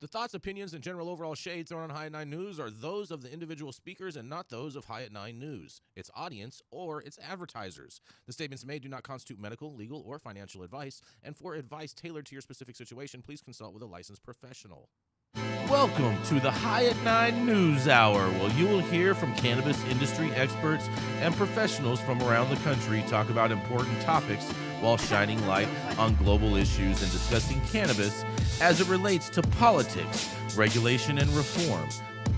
The thoughts, opinions, and general overall shade thrown on High at 9 News are those of the individual speakers and not those of High at 9 News, its audience, or its advertisers. The statements made do not constitute medical, legal, or financial advice, and for advice tailored to your specific situation, please consult with a licensed professional. Welcome to the High at 9 News Hour, where you will hear from cannabis industry experts and professionals from around the country talk about important topics while shining light on global issues and discussing cannabis as it relates to politics, regulation and reform,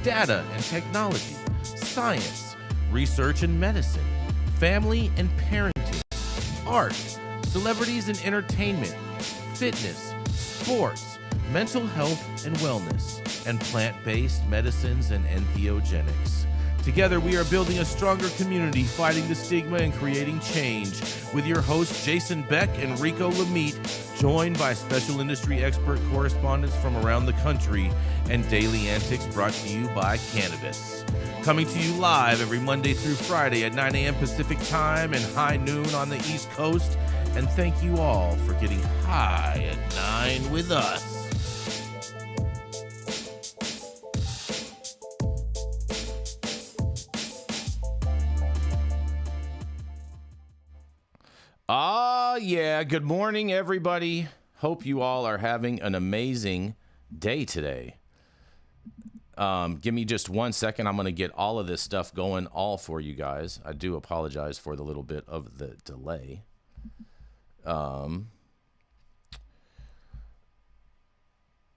data and technology, science, research and medicine, family and parenting, art, celebrities and entertainment, fitness, sports, mental health and wellness, and plant-based medicines and entheogenics. Together, we are building a stronger community, fighting the stigma and creating change. With your hosts, Jason Beck and Rico Lamitte, joined by special industry expert correspondents from around the country, and daily antics brought to you by Cannabis. Coming to you live every Monday through Friday at 9 a.m. Pacific Time and high noon on the East Coast. And thank you all for getting high at 9 with us. Yeah, good morning, everybody. Hope you all are having an amazing day today. Give me just 1 second. I'm going to get all of this stuff going all for you guys. I do apologize for the little bit of the delay.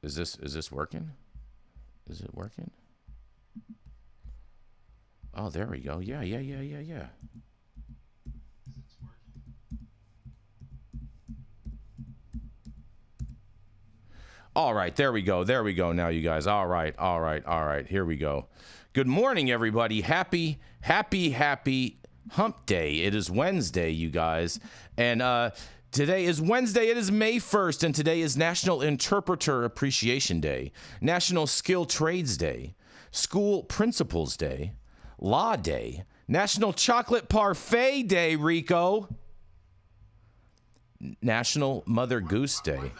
Is this working? Is it working? Oh, there we go. Yeah. All right, there we go now, you guys. All right, here we go. Good morning, everybody. Happy hump day. It is Wednesday, you guys. And today is Wednesday. It is May 1st, and today is National Interpreter Appreciation Day, National Skill Trades Day, School Principles Day, Law Day, National Chocolate Parfait Day, Rico, National Mother Goose Day.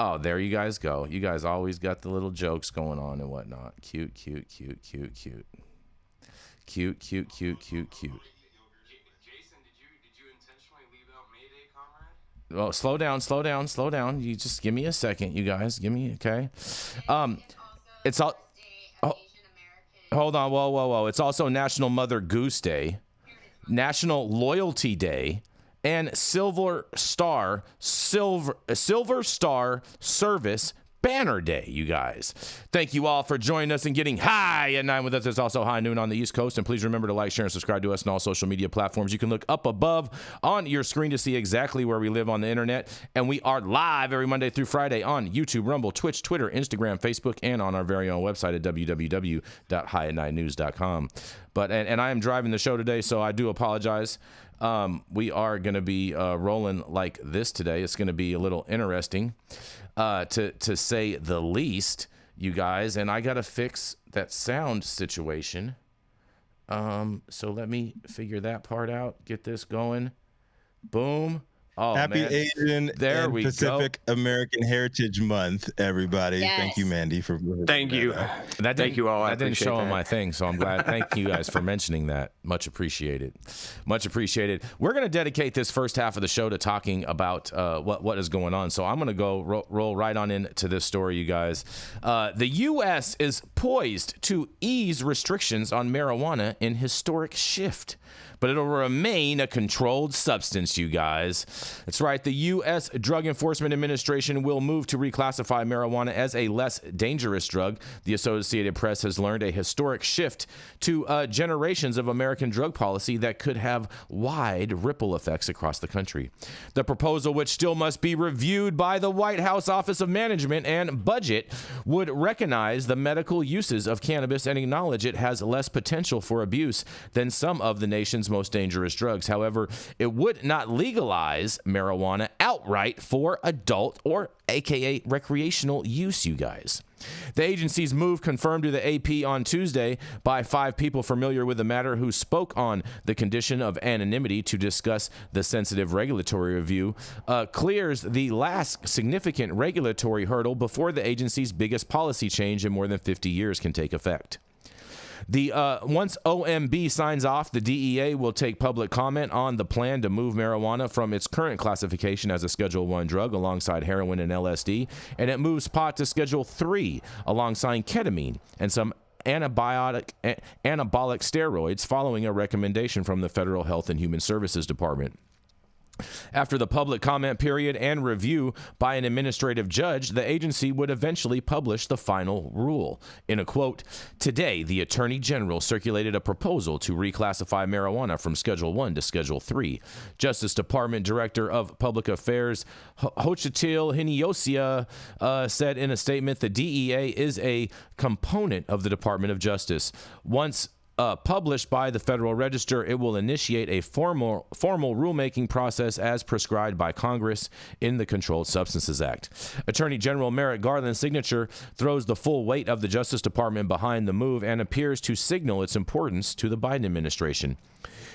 Oh, there you guys go. You guys always got the little jokes going on and whatnot. Cute. Jason, did you intentionally leave out Mayday, comrade? Well, slow down. You just give me a second, you guys. Okay. It's all. Oh, hold on. Whoa. It's also National Mother Goose Day, National Loyalty Day, and Silver Star Service Banner Day, you guys. Thank you all for joining us and getting high at 9 with us. It's also high noon on the East Coast. And please remember to like, share, and subscribe to us on all social media platforms. You can look up above on your screen to see exactly where we live on the internet. And we are live every Monday through Friday on YouTube, Rumble, Twitch, Twitter, Instagram, Facebook, and on our very own website at www.highat9news.com. And I am driving the show today, so I do apologize. We are going to be rolling like this today. It's going to be a little interesting, to say the least, you guys. And I got to fix that sound situation. So let me figure that part out. Get this going. Boom. Oh, Happy man. Asian and Pacific American Heritage Month, everybody. Yes. Thank you, Mandy, for thank you. Thank you all. I didn't show on my thing, so I'm glad. Thank you guys for mentioning that. Much appreciated. We're going to dedicate this first half of the show to talking about what is going on. So I'm going to go roll right on into this story, you guys. The U.S. is poised to ease restrictions on marijuana in historic shift, but it'll remain a controlled substance, you guys. That's right. The U.S. Drug Enforcement Administration will move to reclassify marijuana as a less dangerous drug. The Associated Press has learned a historic shift to generations of American drug policy that could have wide ripple effects across the country. The proposal, which still must be reviewed by the White House Office of Management and Budget, would recognize the medical uses of cannabis and acknowledge it has less potential for abuse than some of the nation's most dangerous drugs. However, it would not legalize bans marijuana outright for adult or aka recreational use, you guys. The agency's move, confirmed to the AP on Tuesday by 5 people familiar with the matter who spoke on the condition of anonymity to discuss the sensitive regulatory review, clears the last significant regulatory hurdle before the agency's biggest policy change in more than 50 years can take effect. Once OMB signs off, the DEA will take public comment on the plan to move marijuana from its current classification as a Schedule I drug alongside heroin and LSD, and it moves pot to Schedule III alongside ketamine and some anabolic steroids following a recommendation from the Federal Health and Human Services Department. After the public comment period and review by an administrative judge, the agency would eventually publish the final rule. In a quote, "Today, the Attorney General circulated a proposal to reclassify marijuana from Schedule I to Schedule III. Justice Department Director of Public Affairs Xochitl Hinojosa said in a statement, the DEA is a component of the Department of Justice. Once published by the Federal Register, it will initiate a formal rulemaking process as prescribed by Congress in the Controlled Substances Act." Attorney General Merrick Garland's signature throws the full weight of the Justice Department behind the move and appears to signal its importance to the Biden administration.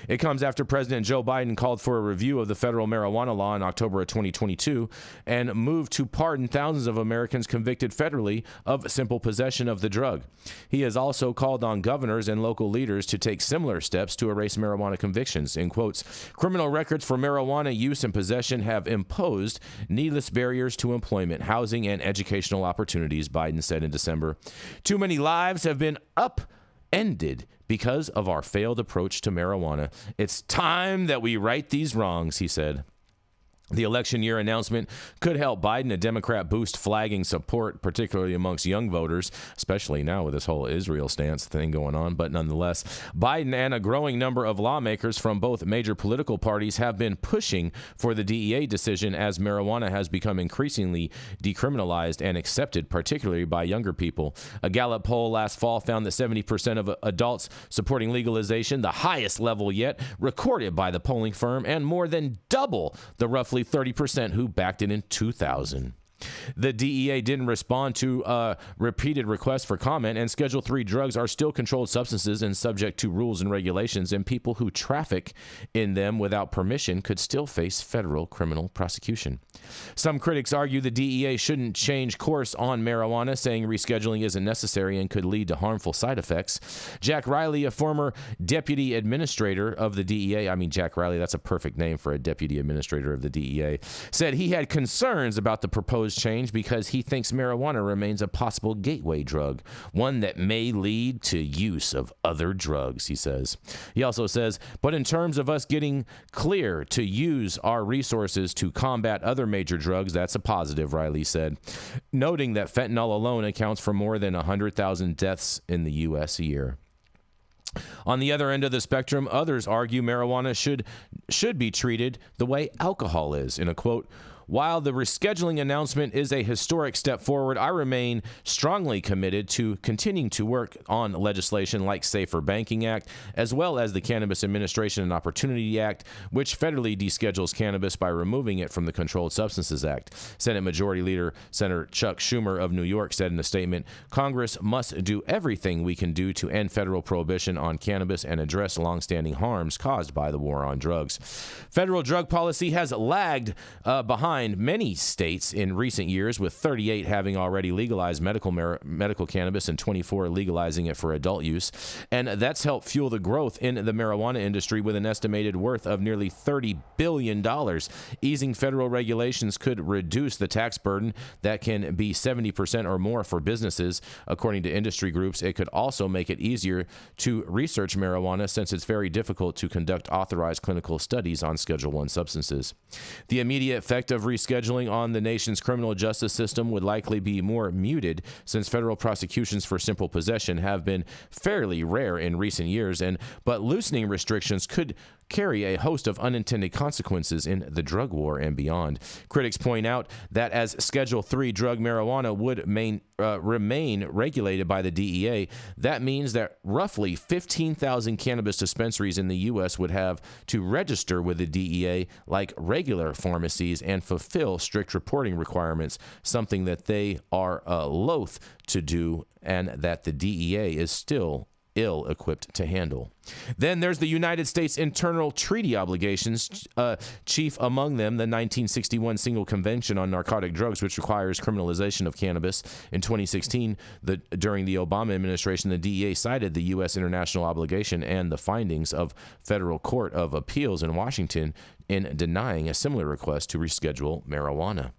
It comes after President Joe Biden called for a review of the federal marijuana law in October of 2022 and moved to pardon thousands of Americans convicted federally of simple possession of the drug. He has also called on governors and local leaders to take similar steps to erase marijuana convictions. In quotes, "Criminal records for marijuana use and possession have imposed needless barriers to employment, housing, and educational opportunities," Biden said in December. "Too many lives have been upended because of our failed approach to marijuana. It's time that we right these wrongs," he said. The election year announcement could help Biden, a Democrat, boost flagging support, particularly amongst young voters, especially now with this whole Israel stance thing going on. But nonetheless, Biden and a growing number of lawmakers from both major political parties have been pushing for the DEA decision as marijuana has become increasingly decriminalized and accepted, particularly by younger people. A Gallup poll last fall found that 70% of adults supporting legalization, the highest level yet recorded by the polling firm, and more than double the roughly 30% who backed it in 2000. The DEA didn't respond to repeated requests for comment, and Schedule III drugs are still controlled substances and subject to rules and regulations, and people who traffic in them without permission could still face federal criminal prosecution. Some critics argue the DEA shouldn't change course on marijuana, saying rescheduling isn't necessary and could lead to harmful side effects. Jack Riley, a former deputy administrator of the DEA, Jack Riley, that's a perfect name for a deputy administrator of the DEA, said he had concerns about the proposed change because he thinks marijuana remains a possible gateway drug, one that may lead to use of other drugs, he says. He also says, but in terms of us getting clear to use our resources to combat other major drugs, that's a positive, Riley said, noting that fentanyl alone accounts for more than 100,000 deaths in the U.S. a year. On the other end of the spectrum, others argue marijuana should be treated the way alcohol is. In a quote, "While the rescheduling announcement is a historic step forward, I remain strongly committed to continuing to work on legislation like Safer Banking Act, as well as the Cannabis Administration and Opportunity Act, which federally deschedules cannabis by removing it from the Controlled Substances Act." Senate Majority Leader Senator Chuck Schumer of New York said in a statement, "Congress must do everything we can do to end federal prohibition on cannabis and address longstanding harms caused by the war on drugs." Federal drug policy has lagged behind many states in recent years, with 38 having already legalized medical cannabis and 24 legalizing it for adult use. And that's helped fuel the growth in the marijuana industry with an estimated worth of nearly $30 billion. Easing federal regulations could reduce the tax burden that can be 70% or more for businesses. According to industry groups, it could also make it easier to research marijuana since it's very difficult to conduct authorized clinical studies on Schedule I substances. The immediate effect of rescheduling on the nation's criminal justice system would likely be more muted, since federal prosecutions for simple possession have been fairly rare in recent years, but loosening restrictions could carry a host of unintended consequences in the drug war and beyond. Critics point out that as Schedule III drug marijuana would remain regulated by the DEA, that means that roughly 15,000 cannabis dispensaries in the U.S. would have to register with the DEA like regular pharmacies and fulfill strict reporting requirements, something that they are loath to do and that the DEA is still ill-equipped to handle. Then there's the United States internal treaty obligations, chief among them the 1961 Single Convention on Narcotic Drugs, which requires criminalization of cannabis. In 2016, during the Obama administration, the DEA cited the U.S. international obligation and the findings of Federal Court of Appeals in Washington in denying a similar request to reschedule marijuana.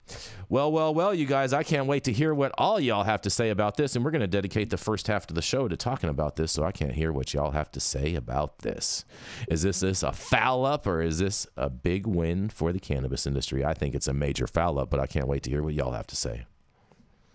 Well, you guys, I can't wait to hear what all y'all have to say about this, and we're going to dedicate the first half of the show to talking about this, so I can't hear what y'all have to say about this. Is this a foul up, or is this a big win for the cannabis industry? I think it's a major foul up, but I can't wait to hear what y'all have to say.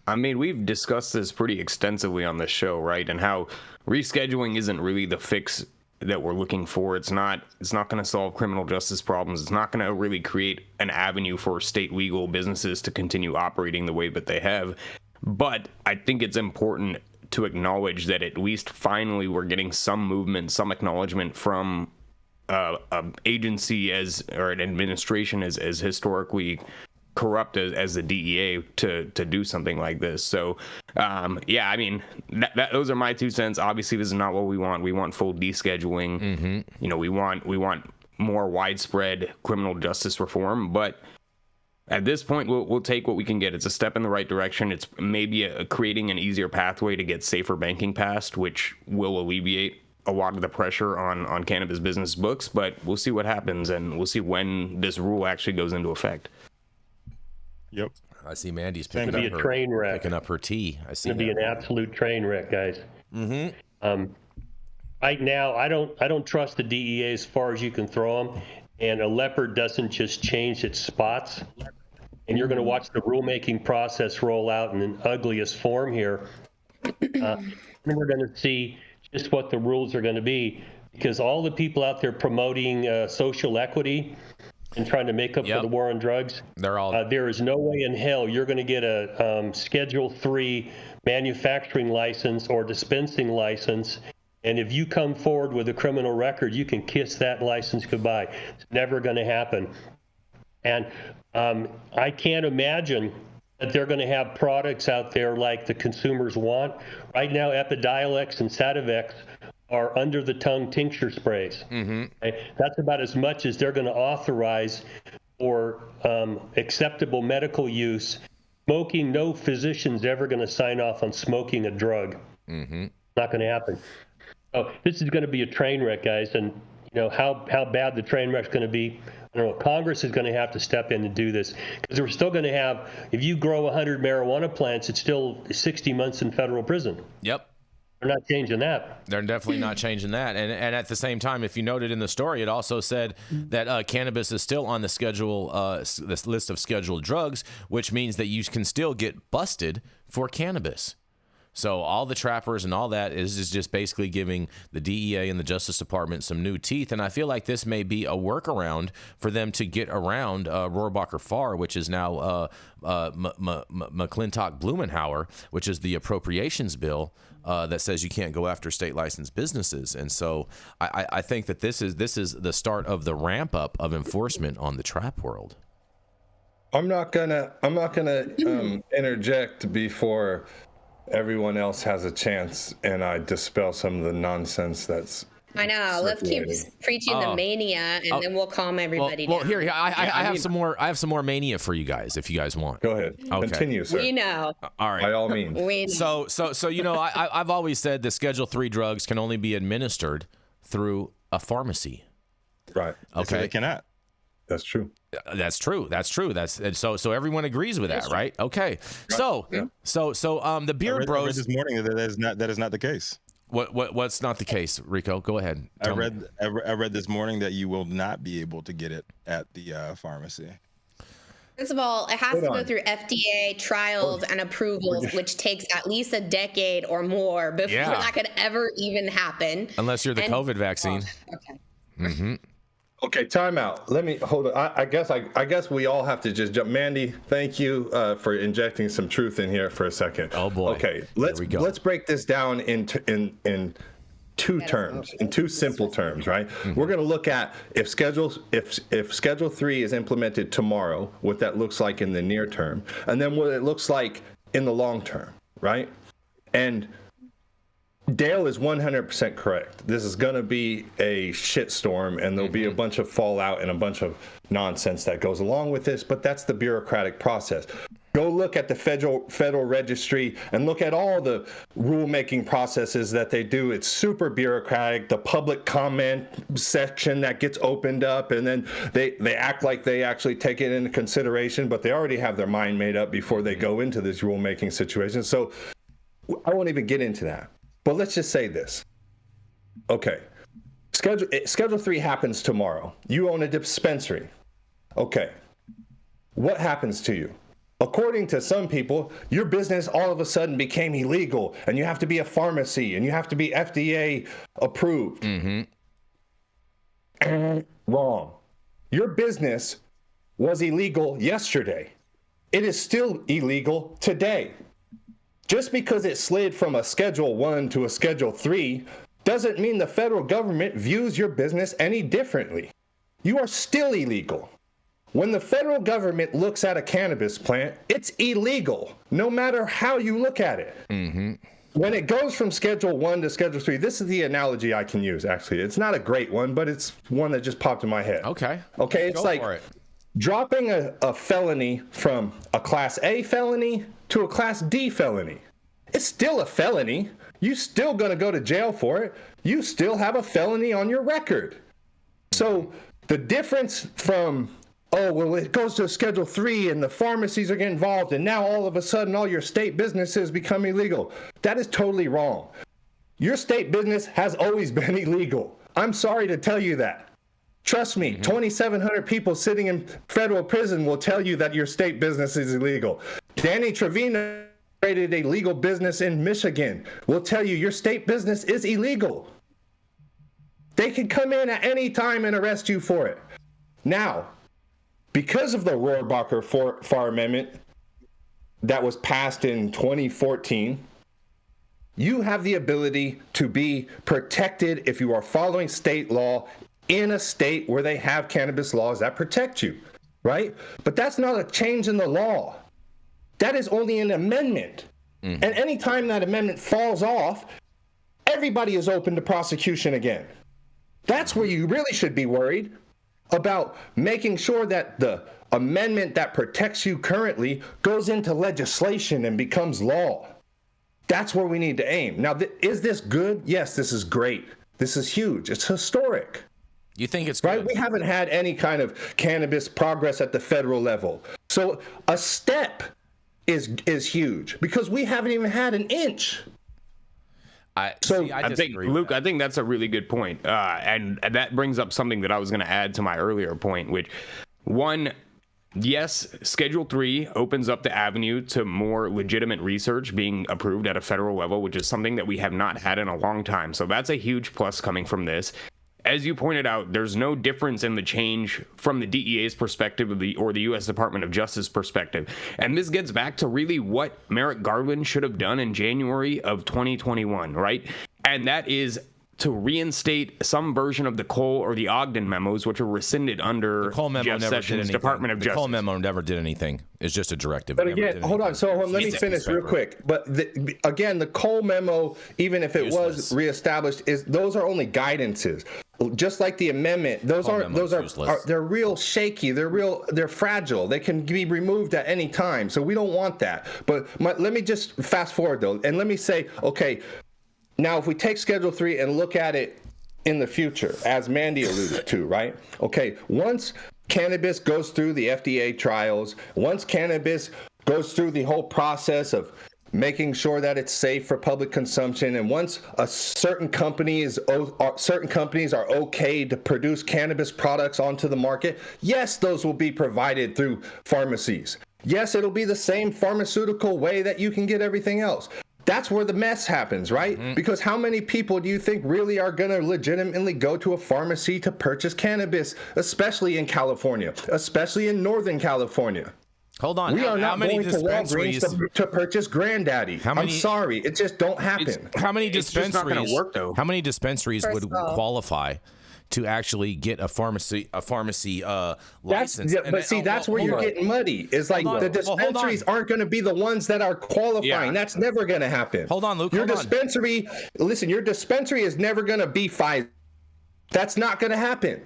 I mean, we've discussed this pretty extensively on this show, right? And how rescheduling isn't really the fix that we're looking for. It's not going to solve criminal justice problems. It's not going to really create an avenue for state legal businesses to continue operating the way that they have. But I think it's important to acknowledge that at least finally we're getting some movement, some acknowledgement from an agency or an administration as historically corrupt as the DEA to do something like this. So yeah, I mean, those are my 2 cents. Obviously this is not what we want. We want full descheduling. Mm-hmm. You know, we want more widespread criminal justice reform, but at this point we'll take what we can get. It's a step in the right direction. It's maybe creating an easier pathway to get safer banking passed, which will alleviate a lot of the pressure on cannabis business books, but we'll see what happens, and we'll see when this rule actually goes into effect. Yep. I see Mandy's picking up her tea. I see. It's going to be an absolute train wreck, guys. Mm-hmm. Right now, I don't trust the DEA as far as you can throw them, and a leopard doesn't just change its spots. And you're going to watch the rulemaking process roll out in an ugliest form here. And we're going to see just what the rules are going to be, because all the people out there promoting social equity and trying to make up for the war on drugs, there is no way in hell you're going to get a Schedule III manufacturing license or dispensing license, and if you come forward with a criminal record, you can kiss that license goodbye. It's never going to happen. And I can't imagine that they're going to have products out there like the consumers want. Right now, Epidiolex and Sativex are under-the-tongue tincture sprays. Mm-hmm. Okay? That's about as much as they're going to authorize for acceptable medical use. Smoking, no physician's ever going to sign off on smoking a drug. Mm-hmm. Not going to happen. So this is going to be a train wreck, guys, and you know how bad the train wreck's going to be. I don't know. Congress is going to have to step in and do this, because we're still going to have, if you grow 100 marijuana plants, it's still 60 months in federal prison. Yep. They're not changing that. They're definitely not changing that. And at the same time, if you noted in the story, it also said that cannabis is still on the schedule, this list of scheduled drugs, which means that you can still get busted for cannabis. So all the trappers and all that is just basically giving the DEA and the Justice Department some new teeth. And I feel like this may be a workaround for them to get around Rohrabacher-Farr, which is now McClintock-Blumenauer, which is the appropriations bill that says you can't go after state licensed businesses. And so I think that this is the start of the ramp up of enforcement on the trap world. I'm not gonna interject before everyone else has a chance, and I dispel some of the nonsense that's. I know. Let's keep preaching the mania, and then we'll calm everybody down. Well, here I have some more. I have some more mania for you guys, if you guys want. Go ahead. Okay. Continue, sir. We know. All right. By all means. We know. So you know, I've always said that Schedule III drugs can only be administered through a pharmacy. Right. Okay. So they cannot. That's true. That's true. So everyone agrees with that, right? Okay. Right. So the Beard Bros. I read this morning that is not the case. What's not the case, Rico? Go ahead. I read this morning that you will not be able to get it at the pharmacy. First of all, it has to go through FDA trials and approvals, which takes at least a decade or more before that could ever even happen. Unless you're the COVID vaccine. Okay. Mm-hmm. Okay, time out. Let me hold on. I guess we all have to just jump. Manndie, thank you for injecting some truth in here for a second. Oh boy. Okay, let's break this down in two terms, in two simple terms, right? Mm-hmm. We're going to look at if Schedule 3 is implemented tomorrow, what that looks like in the near term, and then what it looks like in the long term, right? And Dale is 100% correct. This is going to be a shitstorm, and there'll be a bunch of fallout and a bunch of nonsense that goes along with this, but that's the bureaucratic process. Go look at the federal registry and look at all the rulemaking processes that they do. It's super bureaucratic. The public comment section that gets opened up, and then they act like they actually take it into consideration, but they already have their mind made up before they go into this rulemaking situation. So I won't even get into that. But let's just say this. Okay, Schedule 3 happens tomorrow. You own a dispensary. Okay, what happens to you? According to some people, your business all of a sudden became illegal, and you have to be a pharmacy, and you have to be FDA approved. Wrong. Your business was illegal yesterday. It is still illegal today. Just because it slid from a Schedule 1 to a Schedule 3 doesn't mean the federal government views your business any differently. You are still illegal. When the federal government looks at a cannabis plant, it's illegal, no matter how you look at it. When it goes from Schedule 1 to Schedule 3, this is the analogy I can use, actually. It's not a great one, but it's one that just popped in my head. Okay, it's like dropping a felony from a Class A felony to a Class D felony. It's still a felony. You still gonna go to jail for it. You still have a felony on your record. So the difference from, oh, well, it goes to Schedule 3 and the pharmacies are getting involved and now all of a sudden all your state businesses become illegal. That is totally wrong. Your state business has always been illegal. I'm sorry to tell you that. Trust me, 2,700 people sitting in federal prison will tell you that your state business is illegal. Danny Trevino created a legal business in Michigan. Will tell you your state business is illegal. They can come in at any time and arrest you for it. Now, because of the Rohrabacher-Farr Amendment that was passed in 2014, you have the ability to be protected if you are following state law in a state where they have cannabis laws that protect you, right? But that's not a change in the law. That is only an amendment. And anytime that amendment falls off, everybody is open to prosecution again. That's where you really should be worried about making sure that the amendment that protects you currently goes into legislation and becomes law. That's where we need to aim. Now, is this good? Yes, this is great. This is huge. It's historic. You think it's good? Right? We haven't had any kind of cannabis progress at the federal level. So a step is huge because we haven't even had an inch. I think, Luke, I think that's a really good point. And that brings up something that I was going to add to my earlier point, which, one, yes, Schedule 3 opens up the avenue to more legitimate research being approved at a federal level, which is something that we have not had in a long time. So that's a huge plus coming from this. As you pointed out, there's no difference in the change from the DEA's perspective or the U.S. Department of Justice perspective. And this gets back to really what Merrick Garland should have done in January of 2021, right? And that is to reinstate some version of the Cole or the Ogden memos, which were rescinded under the Cole memo Jeff Sessions' Department of Justice. The Cole memo never did anything. It's just a directive. But again, hold on. So let me finish real quick. But again, the Cole memo, even if it was reestablished, those are only guidances. Just like the amendment, those are they're real shaky. They're fragile. They can be removed at any time. So we don't want that. But let me just fast forward though, and let me say, okay, now if we take Schedule 3 and look at it in the future, as Manndie alluded to, right? Okay, once cannabis goes through the FDA trials, once cannabis goes through the whole process of making sure that it's safe for public consumption, and once certain companies are okay to produce cannabis products onto the market, yes, those will be provided through pharmacies. Yes, it'll be the same pharmaceutical way that you can get everything else. That's where the mess happens, right? Because how many people do you think really are going to legitimately go to a pharmacy to purchase cannabis, especially in California, especially in Northern California? Hold on. We are how not many going to Walgreens to purchase Granddaddy. I'm sorry. It just don't happen. How many dispensaries? It's just not going to work, though. How many dispensaries would qualify to actually get a pharmacy license? That's where you're getting muddy. Is like the dispensaries aren't going to be the ones that are qualifying. Yeah. That's never going to happen. Hold on, Luke. Your dispensary is never going to be Pfizer. That's not going to happen.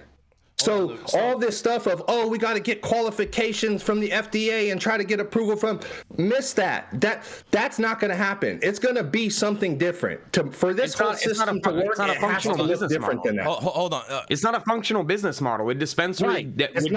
So all this stuff of, we got to get qualifications from the FDA and try to get approval from, miss that. That's not going to happen. It's going to be something different. For this whole system to work, it has to look different than that. Hold on. It's not a functional business model. A dispensary, they would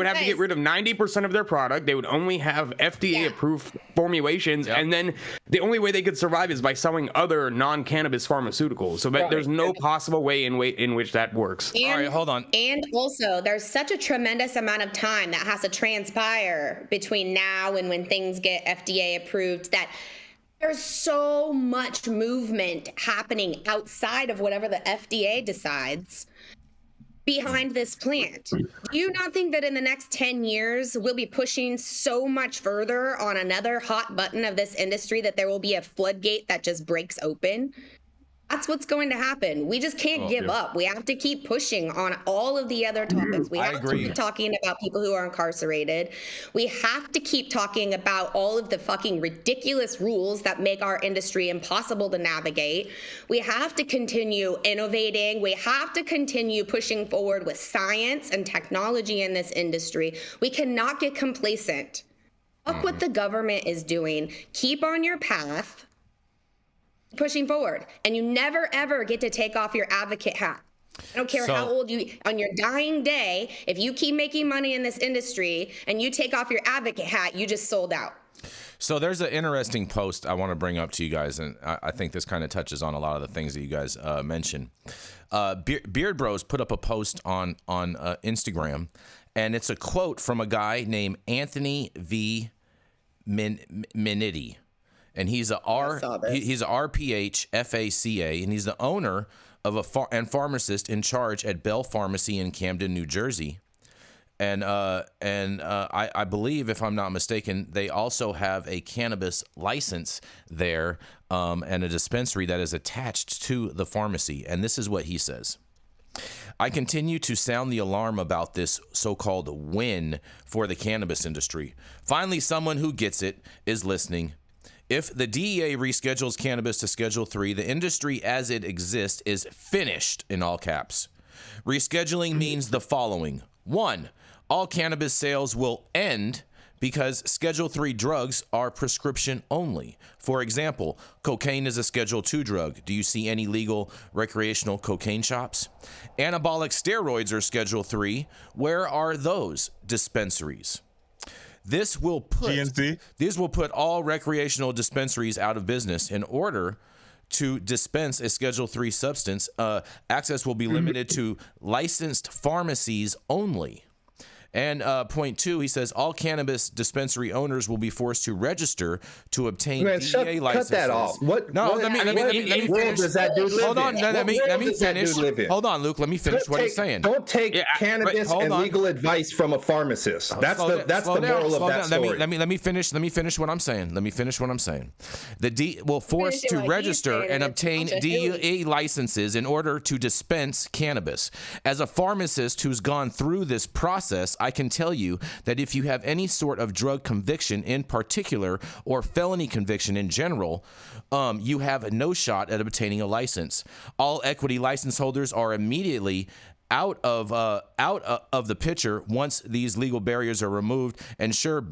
have to get rid of 90% of their product. They would only have FDA-approved formulations, and then the only way they could survive is by selling other non-cannabis pharmaceuticals. So there's no possible way in which that works. All right, hold on. And also, there's such a tremendous amount of time that has to transpire between now and when things get FDA approved that there's so much movement happening outside of whatever the FDA decides behind this plant. Do you not think that in the next 10 years, we'll be pushing so much further on another hot button of this industry that there will be a floodgate that just breaks open? That's what's going to happen. We just can't give up. We have to keep pushing on all of the other topics. We have to keep talking about people who are incarcerated. We have to keep talking about all of the fucking ridiculous rules that make our industry impossible to navigate. We have to continue innovating. We have to continue pushing forward with science and technology in this industry. We cannot get complacent. Fuck what the government is doing. Keep on your path. Pushing forward, and you never ever get to take off your advocate hat. I don't care how old you, on your dying day, if you keep making money in this industry and you take off your advocate hat, you just sold out. So there's an interesting post I want to bring up to you guys, and I think this kind of touches on a lot of the things that you guys mentioned. Beard Bros put up a post on Instagram, and it's a quote from a guy named Anthony V. Manndie. And he's a RPH FACA, and he's the owner of and pharmacist in charge at Bell Pharmacy in Camden, New Jersey. And I believe, if I'm not mistaken, they also have a cannabis license there, and a dispensary that is attached to the pharmacy. And this is what he says. I continue to sound the alarm about this so-called win for the cannabis industry. Finally, someone who gets it is listening. If the DEA reschedules cannabis to Schedule 3, the industry as it exists is finished, in all caps. Rescheduling means the following. 1, all cannabis sales will end because Schedule 3 drugs are prescription only. For example, cocaine is a Schedule 2 drug. Do you see any legal recreational cocaine shops? Anabolic steroids are Schedule 3. Where are those dispensaries? This will put all recreational dispensaries out of business. In order to dispense a Schedule 3 substance, access will be limited to licensed pharmacies only. And point 2, he says all cannabis dispensary owners will be forced to register to obtain DEA licenses. Cut that off. What world does that dude live in? Hold on, let me finish. Hold on, Luke. Let me finish what he's saying. Don't take cannabis and legal advice from a pharmacist. That's the moral of that story. Let me finish what I'm saying. The D will force to register and obtain DEA licenses in order to dispense cannabis. As a pharmacist who's gone through this process, I can tell you that if you have any sort of drug conviction in particular or felony conviction in general, you have no shot at obtaining a license. All equity license holders are immediately out of the picture once these legal barriers are removed, and sure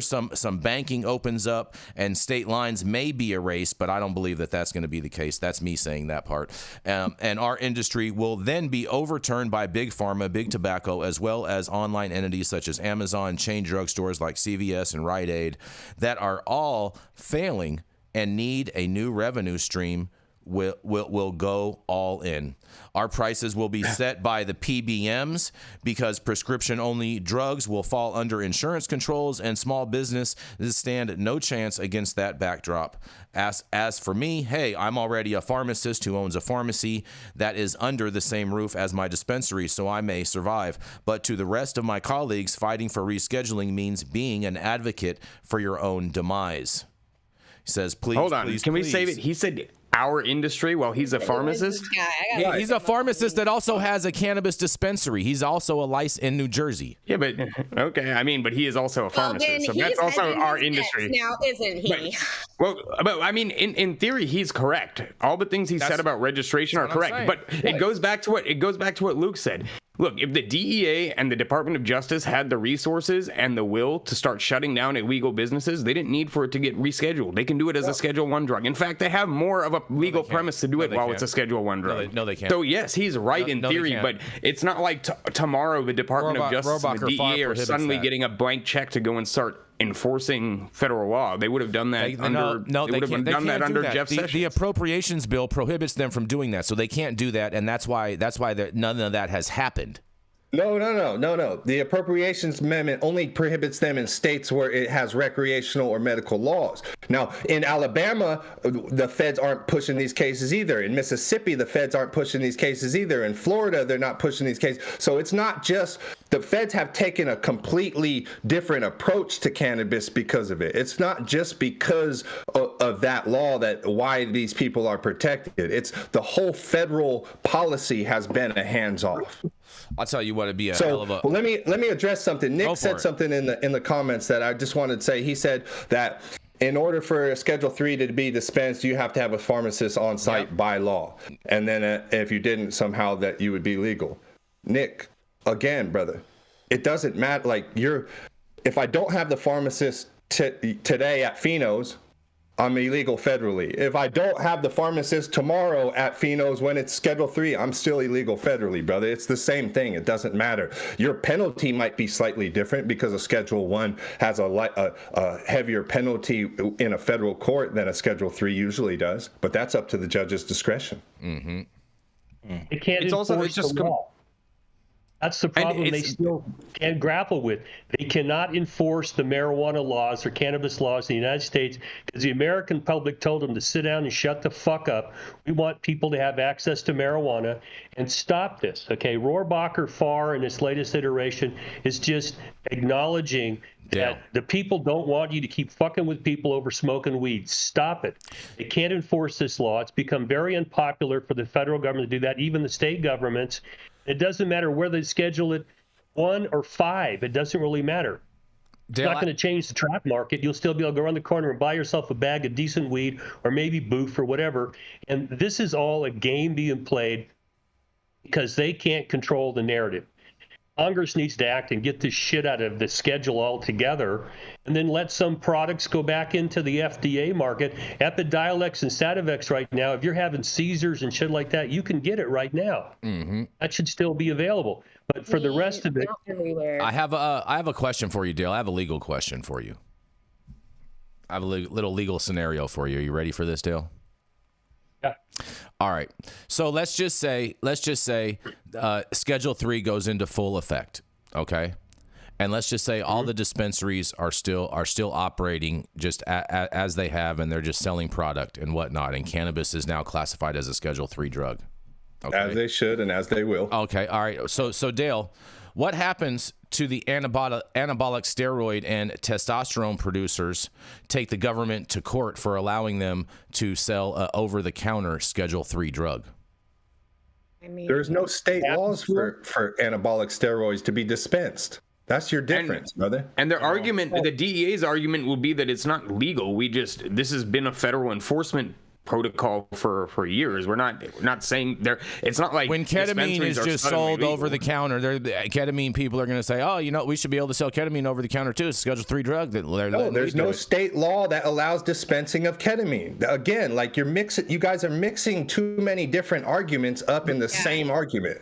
some banking opens up and state lines may be erased, but I don't believe that that's going to be the case. That's me saying that part. And our industry will then be overturned by big pharma, big tobacco, as well as online entities such as Amazon, chain drugstores like CVS and Rite Aid that are all failing and need a new revenue stream will go all in. Our prices will be set by the PBMs because prescription-only drugs will fall under insurance controls, and small businesses stand no chance against that backdrop. As for me, hey, I'm already a pharmacist who owns a pharmacy that is under the same roof as my dispensary, so I may survive. But to the rest of my colleagues, fighting for rescheduling means being an advocate for your own demise. He says, please, hold on. please, Can we please. save it? He said our industry while he's a pharmacist. He's a pharmacist that also has a cannabis dispensary. He's also a license in New Jersey. Yeah, but okay. I mean, but he is also a pharmacist, so that's also our industry now, isn't he? But I mean, in theory, he's correct. All the things he said about registration are correct. But it goes back to what Luke said. Look, if the DEA and the Department of Justice had the resources and the will to start shutting down illegal businesses, they didn't need for it to get rescheduled. They can do it as a Schedule I drug. In fact, they have more of a legal premise to do it while it's a Schedule I drug. No, they can't. So yes, he's right in theory, but it's not like tomorrow the Department of Justice and the DEA are suddenly getting a blank check to go and start enforcing federal law. They would have done that under Jeff Sessions. The appropriations bill prohibits them from doing that, so they can't do that, and that's why none of that has happened. No. The Appropriations Amendment only prohibits them in states where it has recreational or medical laws. Now, in Alabama, the feds aren't pushing these cases either. In Mississippi, the feds aren't pushing these cases either. In Florida, they're not pushing these cases. So it's not just the feds have taken a completely different approach to cannabis because of it. It's not just because of that law that why these people are protected. It's the whole federal policy has been a hands-off. I'll tell you what, it'd be a hell of a... Well, let me address something. Nick said something in the comments that I just wanted to say. He said that in order for a Schedule III to be dispensed, you have to have a pharmacist on site by law. And then if you didn't, somehow that you would be legal. Nick, again, brother, it doesn't matter. Like if I don't have the pharmacist today at Pheno's, I'm illegal federally. If I don't have the pharmacist tomorrow at Pheno's when it's Schedule III, I'm still illegal federally, brother. It's the same thing. It doesn't matter. Your penalty might be slightly different because a Schedule I has a heavier penalty in a federal court than a Schedule III usually does, but that's up to the judge's discretion. Mm-hmm. It can't enforce the law. That's the problem they still can't grapple with. They cannot enforce the marijuana laws or cannabis laws in the United States because the American public told them to sit down and shut the fuck up. We want people to have access to marijuana and stop this. Okay, Rohrabacher Farr in its latest iteration is just acknowledging that the people don't want you to keep fucking with people over smoking weed. Stop it. They can't enforce this law. It's become very unpopular for the federal government to do that, even the state governments. It doesn't matter whether they schedule it 1 or 5. It doesn't really matter. It's not going to change the trap market. You'll still be able to go around the corner and buy yourself a bag of decent weed or maybe boof or whatever. And this is all a game being played because they can't control the narrative. Congress needs to act and get this shit out of the schedule altogether and then let some products go back into the FDA market. Epidiolex and Sativex right now, if you're having seizures and shit like that, you can get it right now. Mm-hmm. That should still be available. But for the rest of it... I have a question for you, Dale. I have a legal question for you. I have a little legal scenario for you. Are you ready for this, Dale? Yeah. All right. So let's just say Schedule III goes into full effect. Okay. And let's just say all the dispensaries are still operating just as they have, and they're just selling product and whatnot. And cannabis is now classified as a Schedule III drug. Okay. As they should and as they will. Okay. All right. So Dale, what happens to the anabolic steroid and testosterone producers take the government to court for allowing them to sell over-the-counter Schedule III drug? I mean, there's no state laws for anabolic steroids to be dispensed. That's your difference, brother. And their argument, the DEA's argument will be that it's not legal. This has been a federal enforcement protocol for years. We're not saying there. It's not like when ketamine is just sold over the counter. The ketamine people are going to say, "Oh, we should be able to sell ketamine over the counter too. It's a Schedule III drug." No, there's no state law that allows dispensing of ketamine. Again, like you guys are mixing too many different arguments up in the same argument.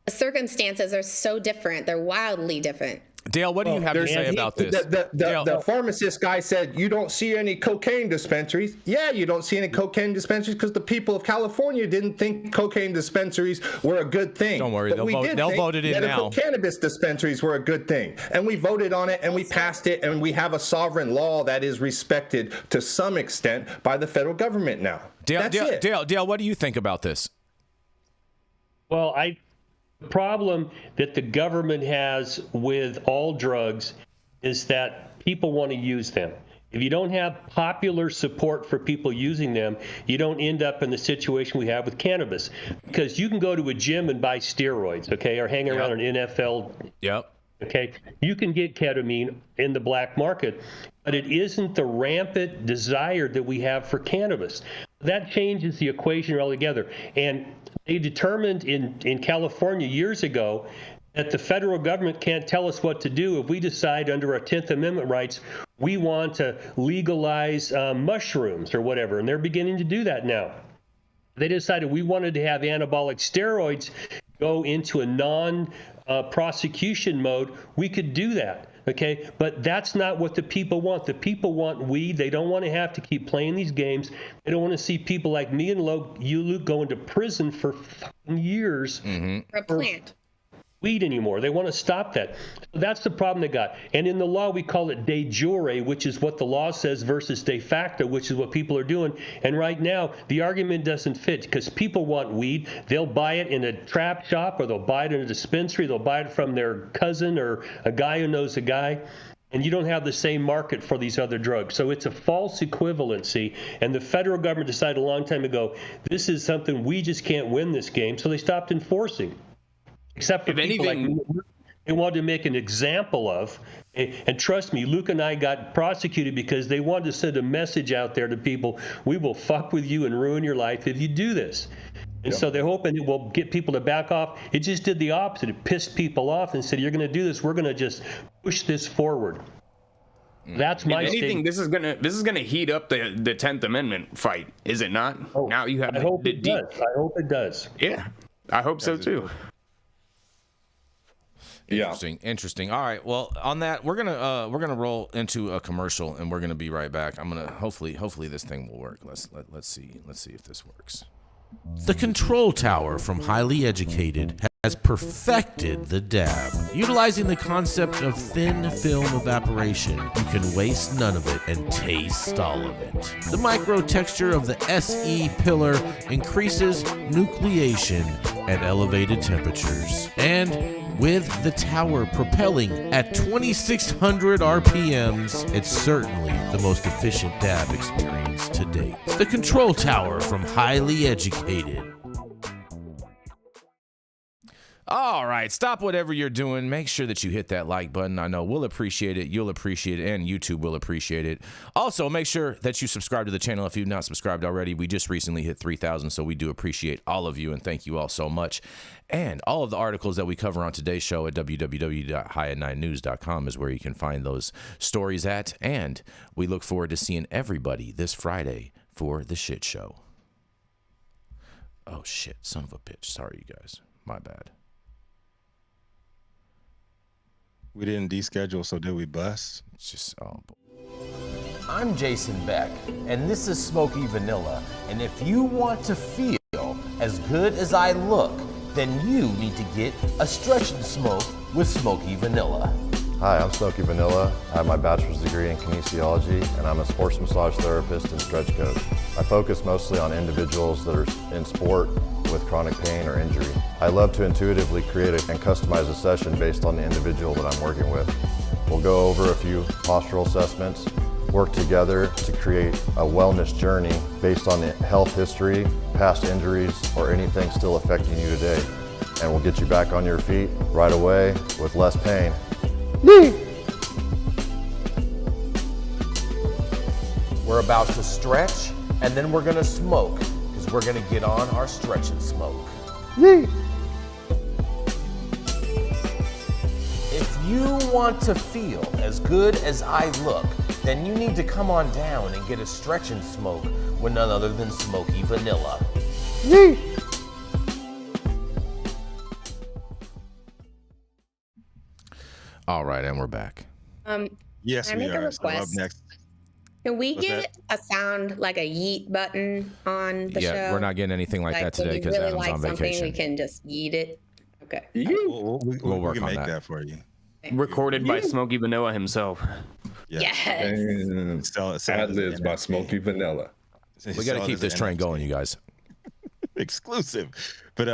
The circumstances are so different. They're wildly different. Dale, what do you have to say about this? The pharmacist guy said, you don't see any cocaine dispensaries. Yeah, you don't see any cocaine dispensaries because the people of California didn't think cocaine dispensaries were a good thing. Don't worry, they'll vote it in now. Cannabis dispensaries were a good thing. And we voted on it, and we passed it, and we have a sovereign law that is respected to some extent by the federal government now. Dale, what do you think about this? Well, the problem that the government has with all drugs is that people want to use them. If you don't have popular support for people using them, you don't end up in the situation we have with cannabis. Because you can go to a gym and buy steroids, okay, or hang around an NFL. Yep. Okay, you can get ketamine in the black market, but it isn't the rampant desire that we have for cannabis. That changes the equation altogether. And they determined in California years ago that the federal government can't tell us what to do if we decide under our 10th Amendment rights we want to legalize mushrooms or whatever. And they're beginning to do that now. They decided we wanted to have anabolic steroids go into a non-prosecution mode. We could do that. Okay, but that's not what the people want. The people want weed. They don't want to have to keep playing these games. They don't want to see people like me and you, Luke, going to prison for years for a plant. Weed anymore. They want to stop that. So that's the problem they got. And in the law, we call it de jure, which is what the law says, versus de facto, which is what people are doing. And right now, the argument doesn't fit because people want weed. They'll buy it in a trap shop, or they'll buy it in a dispensary. They'll buy it from their cousin or a guy who knows a guy. And you don't have the same market for these other drugs. So it's a false equivalency. And the federal government decided a long time ago, this is something we just can't win this game. So they stopped enforcing. Except for people like me, they wanted to make an example of, and trust me, Luke and I got prosecuted because they wanted to send a message out there to people, we will fuck with you and ruin your life if you do this. And so they're hoping it will get people to back off. It just did the opposite. It pissed people off and said, you're going to do this. We're going to just push this forward. That's my statement. This is gonna heat up the 10th Amendment fight, is it not? Oh, now you have I hope it does. I hope it does. Yeah, I hope so too. Interesting. All right. Well, on that, we're gonna roll into a commercial, and we're gonna be right back. I'm gonna hopefully this thing will work. Let's see if this works. The control tower from Highly Educated has perfected the dab. Utilizing the concept of thin film evaporation, you can waste none of it and taste all of it. The micro texture of the SE pillar increases nucleation at elevated temperatures. And with the tower propelling at 2,600 RPMs, it's certainly the most efficient dab experience to date. The control tower from Highly Educated. All right, stop whatever you're doing. Make sure that you hit that like button. I know we'll appreciate it. You'll appreciate it, and YouTube will appreciate it. Also, make sure that you subscribe to the channel if you've not subscribed already. We just recently hit 3,000, so we do appreciate all of you, and thank you all so much. And all of the articles that we cover on today's show at www.highat9news.com is where you can find those stories at. And we look forward to seeing everybody this Friday for the shit show. Oh, shit. Son of a bitch. Sorry, you guys. My bad. We didn't deschedule, so did we bust? It's just, oh. I'm Jason Beck, and this is Smoky Vanilla. And if you want to feel as good as I look, then you need to get a stretch and smoke with Smoky Vanilla. Hi, I'm Smoky Vanilla. I have my bachelor's degree in kinesiology, and I'm a sports massage therapist and stretch coach. I focus mostly on individuals that are in sport with chronic pain or injury. I love to intuitively create and customize a session based on the individual that I'm working with. We'll go over a few postural assessments, work together to create a wellness journey based on the health history, past injuries, or anything still affecting you today. And we'll get you back on your feet right away with less pain. We're about to stretch, and then we're gonna smoke, because we're gonna get on our stretch and smoke. If you want to feel as good as I look, then you need to come on down and get a stretch and smoke with none other than Smoky Vanilla. All right, and we're back. Yes, Can I we make a are. So up request? next. Can we What's get a sound like a yeet button on the show? Yeah, we're not getting anything like that today because really Adam's on vacation. We can just yeet it. Okay. We'll work we can on make that. for you. Recorded by Smokey Vanilla himself. Yes. Ad-libs by Smokey Vanilla. We got to keep this train going, you guys. Exclusive. But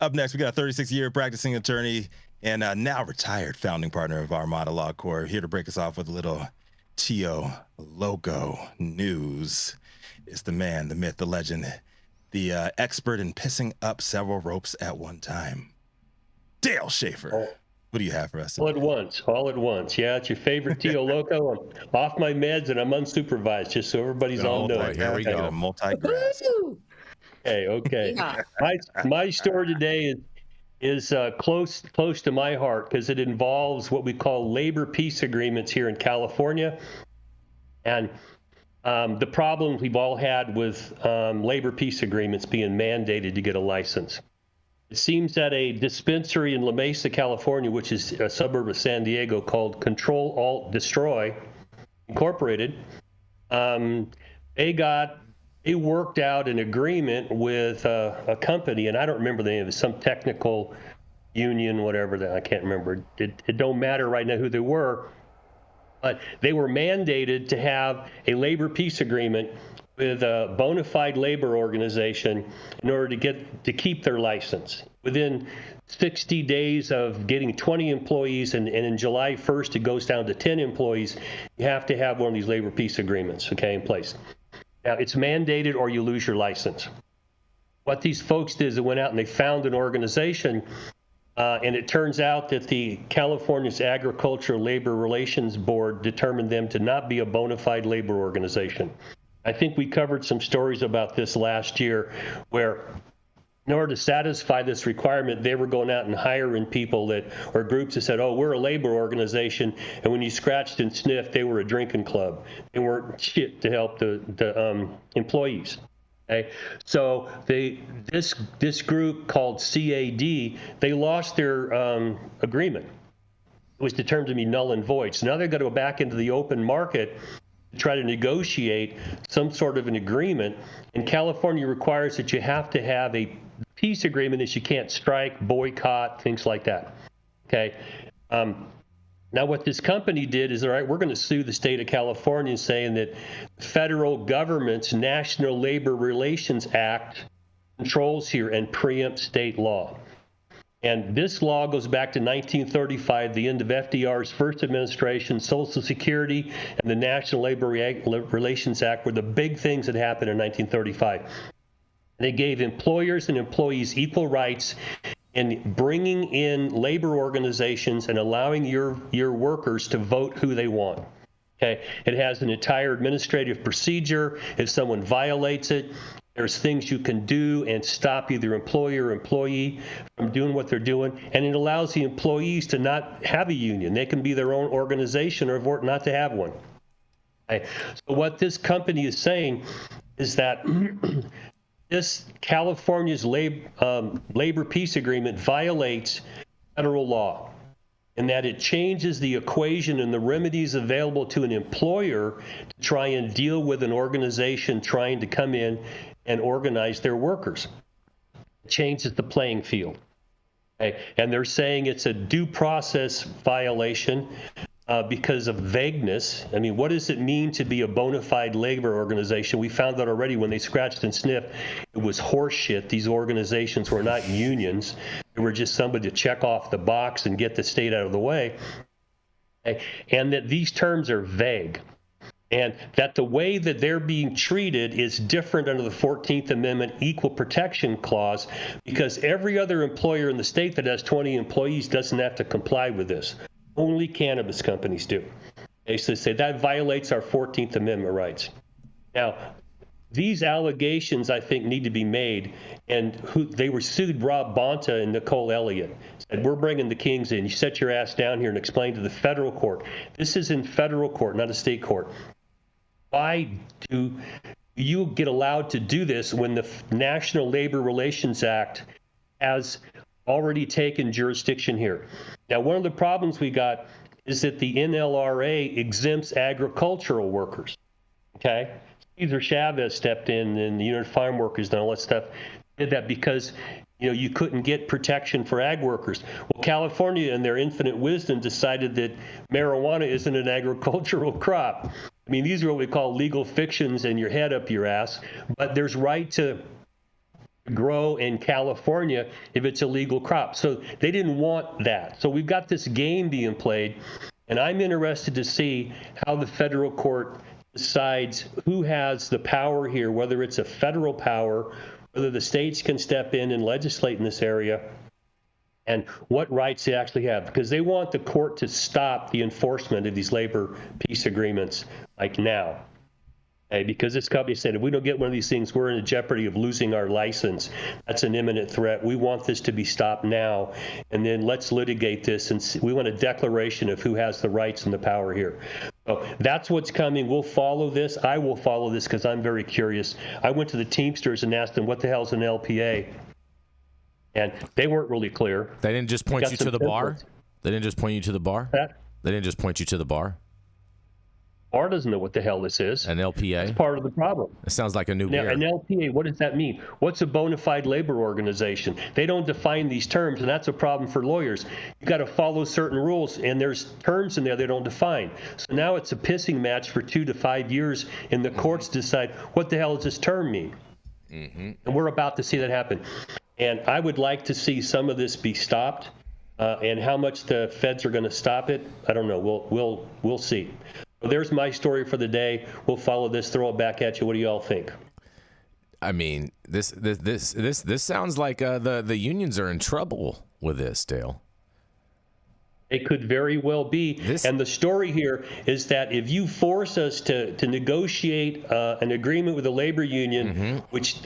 up next, we got a 36-year practicing attorney and now retired founding partner of Armada Law Corps, here to break us off with a little Tio Loco news. It's the man, the myth, the legend, the expert in pissing up several ropes at one time. Dale Schafer. What do you have for us today? All at once. Yeah, it's your favorite Tio Loco. I'm off my meds and I'm unsupervised, just so everybody's all knowing. Here we go. Multi-grass. Okay. Yeah. My story today is close to my heart because it involves what we call labor peace agreements here in California, and the problem we've all had with labor peace agreements being mandated to get a license. It seems that a dispensary in La Mesa, California, which is a suburb of San Diego called Control Alt Destroy Incorporated, they worked out an agreement with a company, and I don't remember the name of it, some technical union, whatever that, I can't remember. It don't matter right now who they were, but they were mandated to have a labor peace agreement with a bona fide labor organization in order to keep their license. Within 60 days of getting 20 employees, and in July 1st it goes down to 10 employees, you have to have one of these labor peace agreements, okay, in place. Now, it's mandated or you lose your license. What these folks did is they went out and they found an organization, and it turns out that the California's Agricultural Labor Relations Board determined them to not be a bona fide labor organization. I think we covered some stories about this last year where in order to satisfy this requirement, they were going out and hiring people or groups that said, oh, we're a labor organization. And when you scratched and sniffed, they were a drinking club. They weren't shit to help the employees. Okay? So this group called CAD, they lost their agreement. It was determined to be null and void. So now they've got to go back into the open market to try to negotiate some sort of an agreement. And California requires that you have to have a peace agreement that you can't strike, boycott, things like that. Okay. Now what this company did is, all right, we're going to sue the state of California saying that the federal government's National Labor Relations Act controls here and preempts state law. And this law goes back to 1935, the end of FDR's first administration. Social Security and the National Labor Relations Act were the big things that happened in 1935. They gave employers and employees equal rights in bringing in labor organizations and allowing your workers to vote who they want. Okay, it has an entire administrative procedure. If someone violates it, there's things you can do and stop either employer or employee from doing what they're doing. And it allows the employees to not have a union. They can be their own organization or not to have one. Okay. So what this company is saying is that this California's labor peace agreement violates federal law, and that it changes the equation and the remedies available to an employer to try and deal with an organization trying to come in and organize their workers. It changes the playing field. Okay? And they're saying it's a due process violation because of vagueness. I mean, what does it mean to be a bona fide labor organization? We found out already when they scratched and sniffed, it was horse shit. These organizations were not unions. They were just somebody to check off the box and get the state out of the way. Okay? And that these terms are vague. And that the way that they're being treated is different under the 14th Amendment Equal Protection Clause, because every other employer in the state that has 20 employees doesn't have to comply with this. Only cannabis companies do. They say that violates our 14th Amendment rights. Now, these allegations, I think, need to be made, and they were sued. Rob Bonta and Nicole Elliott said, we're bringing the Kings in. You set your ass down here and explain to the federal court. This is in federal court, not a state court. Why do you get allowed to do this when the National Labor Relations Act has already taken jurisdiction here. Now, one of the problems we got is that the NLRA exempts agricultural workers. Okay, Cesar Chavez stepped in, and the Unit Farm Workers and all that stuff did that because you couldn't get protection for ag workers. Well, California, in their infinite wisdom, decided that marijuana isn't an agricultural crop. I mean, these are what we call legal fictions and your head up your ass, but there's right to grow in California if it's a legal crop. So they didn't want that. So we've got this game being played, and I'm interested to see how the federal court decides who has the power here, whether it's a federal power, whether the states can step in and legislate in this area, and what rights they actually have, because they want the court to stop the enforcement of these labor peace agreements like now. Okay? Because this company said, if we don't get one of these things, we're in a jeopardy of losing our license. That's an imminent threat. We want this to be stopped now, and then let's litigate this, and we want a declaration of who has the rights and the power here. So that's what's coming. We'll follow this. I will follow this because I'm very curious. I went to the Teamsters and asked them, what the hell's an LPA? And they weren't really clear. They didn't just point you to the bar? They didn't just point you to the bar? They didn't just point you to the bar? Bar doesn't know what the hell this is. An LPA? That's part of the problem. It sounds like a new Now, beer. an LPA, what does that mean? What's a bona fide labor organization? They don't define these terms, and that's a problem for lawyers. You got to follow certain rules, and there's terms in there they don't define. So now it's a pissing match for 2 to 5 years, and the courts decide, what the hell does this term mean? And we're about to see that happen. And I would like to see some of this be stopped, and how much the feds are going to stop it, I don't know. We'll see. So there's my story for the day. We'll follow this, throw it back at you. What do you all think? I mean, this sounds like the unions are in trouble with this, Dale. It could very well be. And the story here is that if you force us to negotiate an agreement with a labor union, which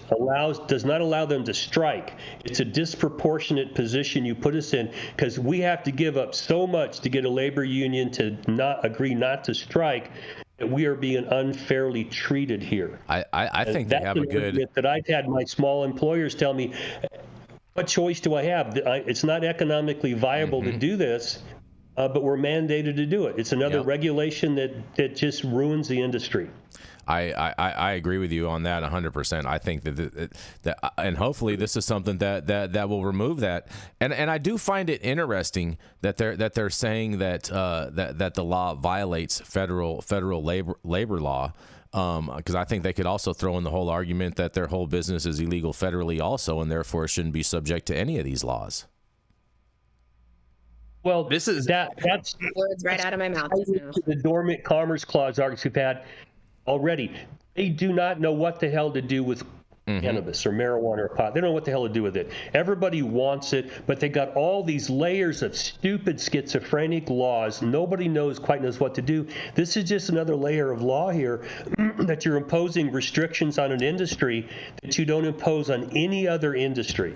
does not allow them to strike, it's a disproportionate position you put us in, because we have to give up so much to get a labor union to not agree not to strike, that we are being unfairly treated here. I think they have a good... that I've had my small employers tell me, what choice do I have? It's not economically viable to do this, but we're mandated to do it. It's another regulation that just ruins the industry. I agree with you on that 100%. I think that and hopefully this is something that will remove that. And I do find it interesting that they're saying that the law violates federal labor law. Because I think they could also throw in the whole argument that their whole business is illegal federally also, and therefore shouldn't be subject to any of these laws. Well, that's words right out of my mouth. The dormant commerce clause arguments we've had already. They do not know what the hell to do with cannabis or marijuana or pot. They don't know what the hell to do with it. Everybody wants it, but they got all these layers of stupid schizophrenic laws. Nobody quite knows what to do. This is just another layer of law here that you're imposing restrictions on an industry that you don't impose on any other industry.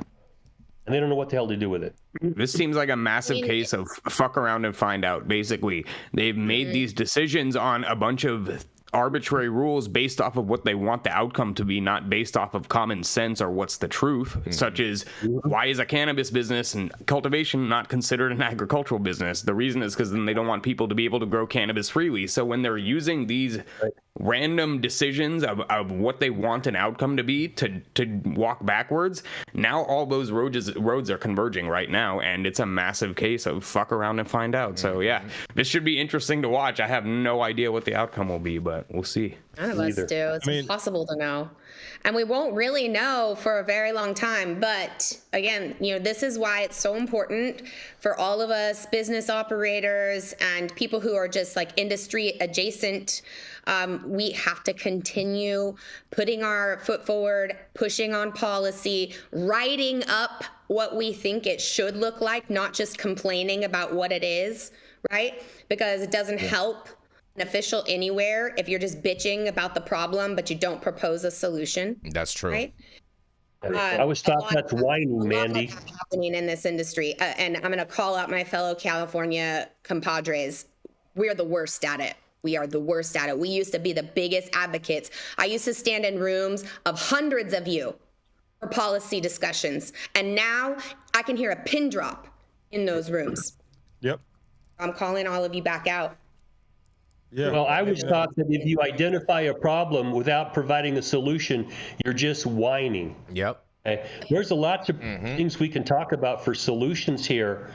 And they don't know what the hell to do with it. This seems like a massive case of fuck around and find out. Basically, they've made these decisions on a bunch of arbitrary rules based off of what they want the outcome to be, not based off of common sense or what's the truth, such as why is a cannabis business and cultivation not considered an agricultural business? The reason is because then they don't want people to be able to grow cannabis freely. So when they're using these random decisions of what they want an outcome to be to walk backwards, now all those roads are converging right now, and it's a massive case of fuck around and find out. So yeah, this should be interesting to watch. I have no idea what the outcome will be, but we'll see. None of us do. It's impossible to know. And we won't really know for a very long time. But again, this is why it's so important for all of us business operators and people who are just like industry adjacent. We have to continue putting our foot forward, pushing on policy, writing up what we think it should look like, not just complaining about what it is, right? Because it doesn't help an official anywhere if you're just bitching about the problem, but you don't propose a solution. That's true. Right? I was thought that's whining, Manndie. Happening in this industry, and I'm going to call out my fellow California compadres. We're the worst at it. We are the worst at it. We used to be the biggest advocates. I used to stand in rooms of hundreds of you for policy discussions. And now I can hear a pin drop in those rooms. Yep. I'm calling all of you back out. Yeah. Well, I was taught that if you identify a problem without providing a solution, you're just whining. Yep. Okay? There's a lot of things we can talk about for solutions here,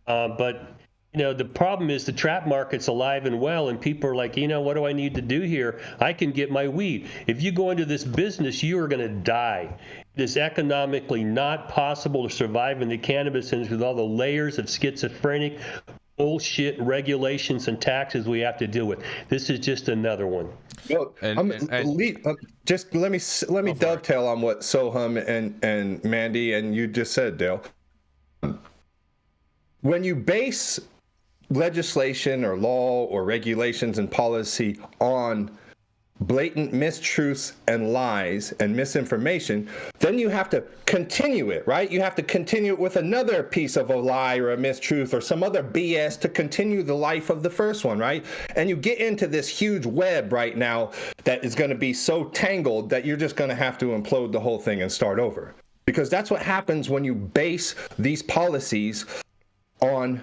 but the problem is the trap market's alive and well, and people are like, what do I need to do here? I can get my weed. If you go into this business, you are going to die. It is economically not possible to survive in the cannabis industry with all the layers of schizophrenic bullshit regulations and taxes we have to deal with. This is just another one. Well, just let me dovetail on what Sohum and Manndie and you just said, Dale. When you base legislation or law or regulations and policy on blatant mistruths and lies and misinformation, then you have to continue it, right? You have to continue it with another piece of a lie or a mistruth or some other BS to continue the life of the first one, right? And you get into this huge web right now that is going to be so tangled that you're just going to have to implode the whole thing and start over. Because that's what happens when you base these policies on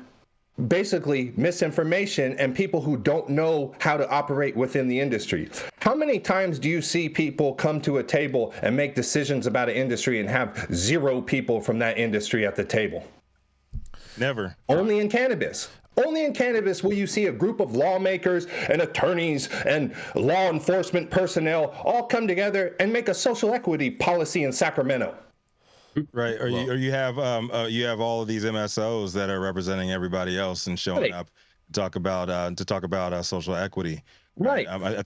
basically misinformation and people who don't know how to operate within the industry. How many times do you see people come to a table and make decisions about an industry and have 0 people from that industry at the table? Never. Only in cannabis. Only in cannabis will you see a group of lawmakers and attorneys and law enforcement personnel all come together and make a social equity policy in Sacramento. Right, or you have all of these MSOs that are representing everybody else and showing up to talk about social equity. Right. I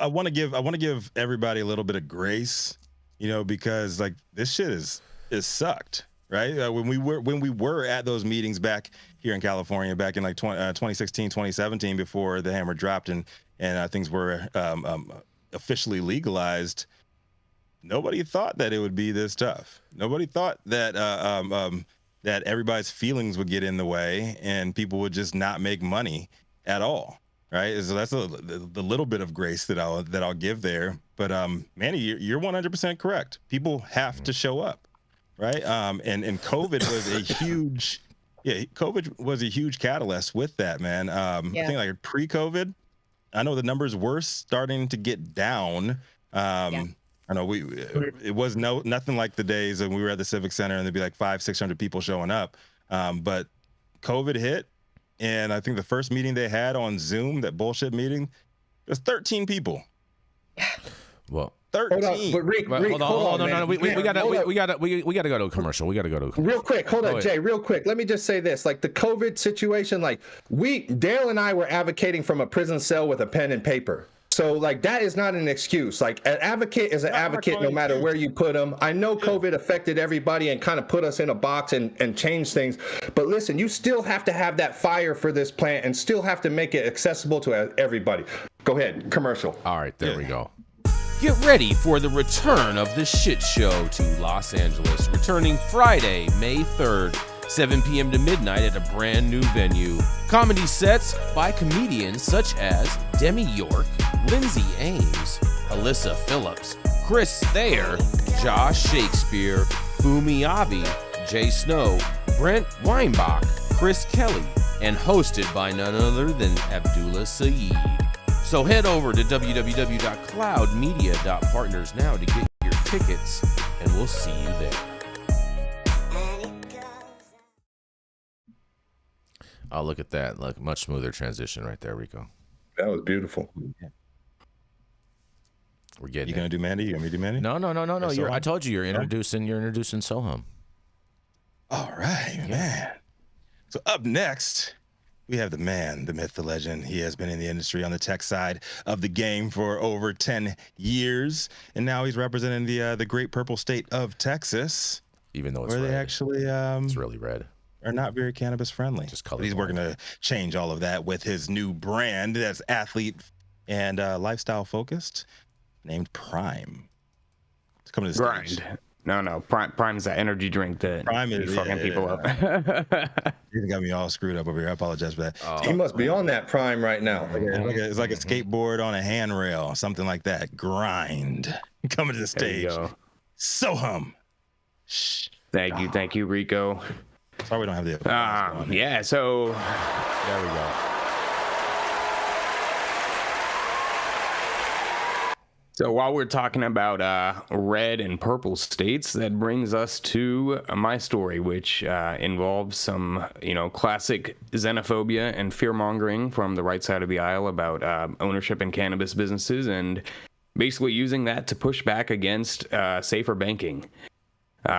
want to give everybody a little bit of grace, because like this shit is sucked, right? When we were at those meetings back here in California back in like 2016, 2017 before the hammer dropped and things were officially legalized. Nobody thought that it would be this tough. Nobody thought that that everybody's feelings would get in the way and people would just not make money at all, right? So that's the little bit of grace that I'll give there. But Manndie, you're 100% correct. People have to show up, right? And COVID was a huge, COVID was a huge catalyst with that, man. I think like pre-COVID, I know the numbers were starting to get down. I know it was nothing like the days when we were at the Civic Center and there'd be like 500-600 people showing up. But COVID hit, and I think the first meeting they had on Zoom, that bullshit meeting, it was 13 people. Well, 13. Hold on, but hold on. No. We gotta go to a commercial. Real quick, hold on, Jay. Real quick, let me just say this: like the COVID situation, like Dale and I were advocating from a prison cell with a pen and paper. So, like, that is not an excuse. Like, an advocate is an advocate no matter where you put them. I know COVID affected everybody and kind of put us in a box and changed things. But listen, you still have to have that fire for this plant and still have to make it accessible to everybody. Go ahead, commercial. All right, there we go. Get ready for the return of the shit show to Los Angeles, returning Friday, May 3rd. 7 p.m. to midnight at a brand new venue. Comedy sets by comedians such as Demi York, Lindsay Ames, Alyssa Phillips, Chris Thayer, Josh Shakespeare, Fumi Avi, Jay Snow, Brent Weinbach, Chris Kelly, and hosted by none other than Abdullah Saeed. So head over to www.cloudmedia.partners now to get your tickets, and we'll see you there. Oh, look at that. Look, much smoother transition right there, Rico. That was beautiful. We're getting You going to do Manndie? You going to do Manndie? No. I told you you're introducing Sohum. All right, man. So up next, we have the man, the myth, the legend. He has been in the industry on the tech side of the game for over 10 years. And now he's representing the great purple state of Texas. Even though it's where red. They actually it's really red. Are not very cannabis friendly. But he's working to change all of that with his new brand that's athlete and lifestyle focused, named Prime. It's coming to the stage. No. Prime's that energy drink that Prime is fucking people up. You got me all screwed up over here. I apologize for that. He must be on that prime right now. It's like a skateboard on a handrail, something like that. Grind. Coming to the stage. Sohum. Thank you, Rico. Sorry we don't have the. Yeah. So There we go. So while we're talking about red and purple states, that brings us to my story, which involves some, classic xenophobia and fear-mongering from the right side of the aisle about ownership in cannabis businesses, and basically using that to push back against safer banking.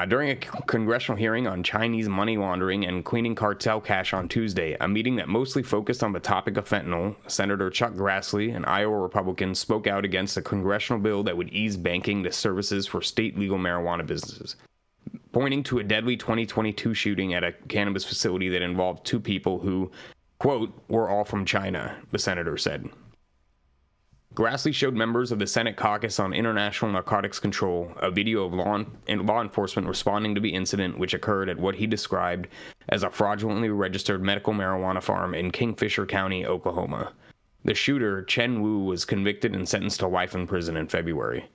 During a congressional hearing on Chinese money laundering and cleaning cartel cash on Tuesday, a meeting that mostly focused on the topic of fentanyl, Senator Chuck Grassley, an Iowa Republican, spoke out against a congressional bill that would ease banking to services for state legal marijuana businesses, pointing to a deadly 2022 shooting at a cannabis facility that involved two people who, quote, were all from China, the senator said. Grassley showed members of the Senate Caucus on International Narcotics Control a video of law enforcement responding to the incident, which occurred at what he described as a fraudulently registered medical marijuana farm in Kingfisher County, Oklahoma. The shooter, Chen Wu, was convicted and sentenced to life in prison in February.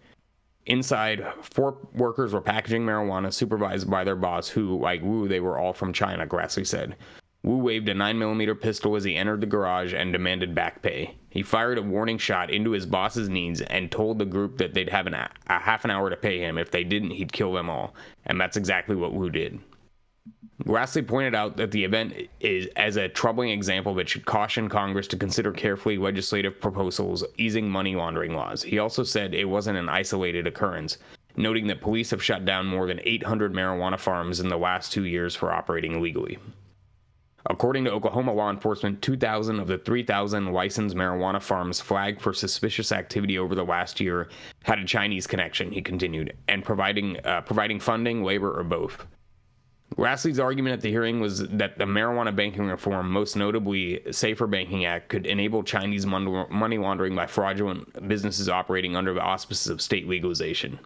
Inside, 4 workers were packaging marijuana supervised by their boss, who, like Wu, they were all from China, Grassley said. Wu waved a 9mm pistol as he entered the garage and demanded back pay. He fired a warning shot into his boss's knees and told the group that they'd have a half an hour to pay him. If they didn't, he'd kill them all. And that's exactly what Wu did. Grassley pointed out that the event is as a troubling example that should caution Congress to consider carefully legislative proposals easing money laundering laws. He also said it wasn't an isolated occurrence, noting that police have shut down more than 800 marijuana farms in the last 2 years for operating illegally. According to Oklahoma law enforcement, 2,000 of the 3,000 licensed marijuana farms flagged for suspicious activity over the last year had a Chinese connection, he continued, and providing funding, labor, or both. Grassley's argument at the hearing was that the marijuana banking reform, most notably Safer Banking Act, could enable Chinese money laundering by fraudulent businesses operating under the auspices of state legalization.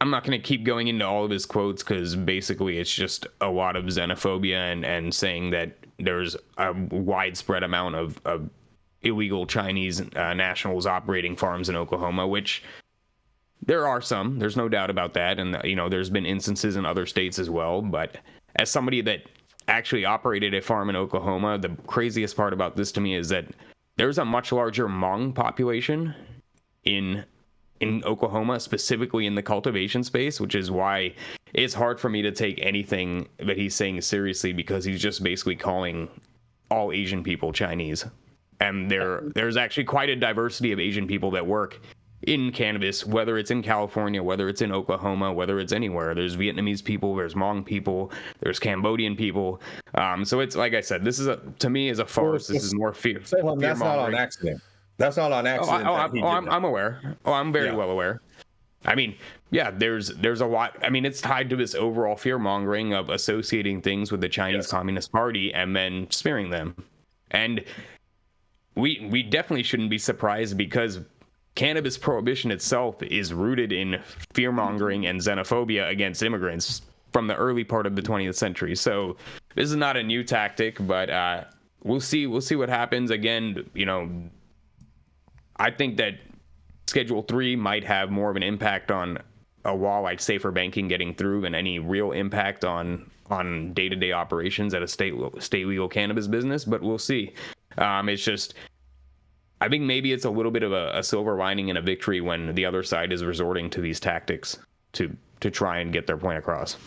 I'm not going to keep going into all of his quotes because basically it's just a lot of xenophobia and saying that there's a widespread amount of illegal Chinese nationals operating farms in Oklahoma, which there are some. There's no doubt about that. And, there's been instances in other states as well. But as somebody that actually operated a farm in Oklahoma, the craziest part about this to me is that there's a much larger Hmong population in Oklahoma, specifically in the cultivation space, which is why it's hard for me to take anything that he's saying seriously, because he's just basically calling all Asian people Chinese. And there's actually quite a diversity of Asian people that work in cannabis, whether it's in California, whether it's in Oklahoma, whether it's anywhere. There's Vietnamese people, there's Hmong people, there's Cambodian people. So it's, like I said, this is to me is a farce. This is more fear. That's not on accident. That's not on accident. I'm aware. I'm very well aware. I mean, yeah, there's a lot. I mean, it's tied to this overall fear-mongering of associating things with the Chinese Communist Party and then smearing them. And we definitely shouldn't be surprised, because cannabis prohibition itself is rooted in fear-mongering and xenophobia against immigrants from the early part of the 20th century. So this is not a new tactic, but we'll see what happens. Again, I think that Schedule 3 might have more of an impact on a law like safer banking getting through than any real impact on day-to-day operations at a state legal cannabis business, but we'll see. It's just, I think maybe it's a little bit of a silver lining and a victory when the other side is resorting to these tactics to try and get their point across.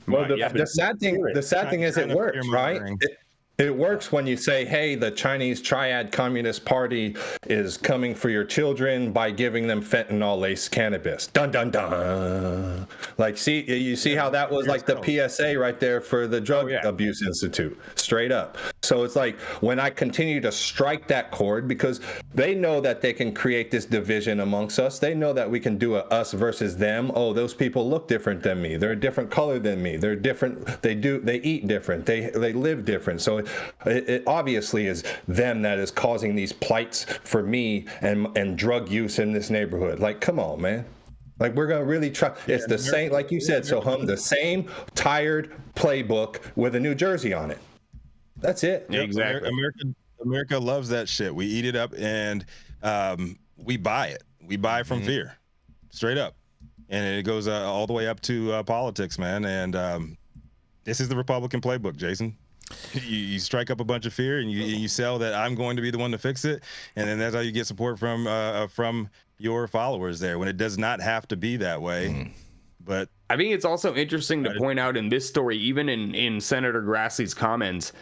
Well, the sad thing is it works, right? It works when you say, hey, the Chinese Triad Communist Party is coming for your children by giving them fentanyl-laced cannabis. Dun, dun, dun. Like, you see how that was like the PSA right there for the Drug Abuse Institute. Straight up. So it's like when I continue to strike that chord, because they know that they can create this division amongst us. They know that we can do a us versus them. Oh, those people look different than me. They're a different color than me. They're different. They eat different. They live different. So it obviously is them that is causing these plights for me and drug use in this neighborhood. Like, come on, man. Like, we're going to really try. It's the same, like you said, Sohum, the same tired playbook with a New Jersey on it. That's it. Yeah, exactly. America loves that shit. We eat it up, and we buy it. We buy it from fear, straight up, and it goes all the way up to politics, man. And this is the Republican playbook, Jason. You strike up a bunch of fear, and you sell that I'm going to be the one to fix it, and then that's how you get support from your followers there. When it does not have to be that way, but I think it's also interesting to point out in this story, even in Senator Grassley's comments,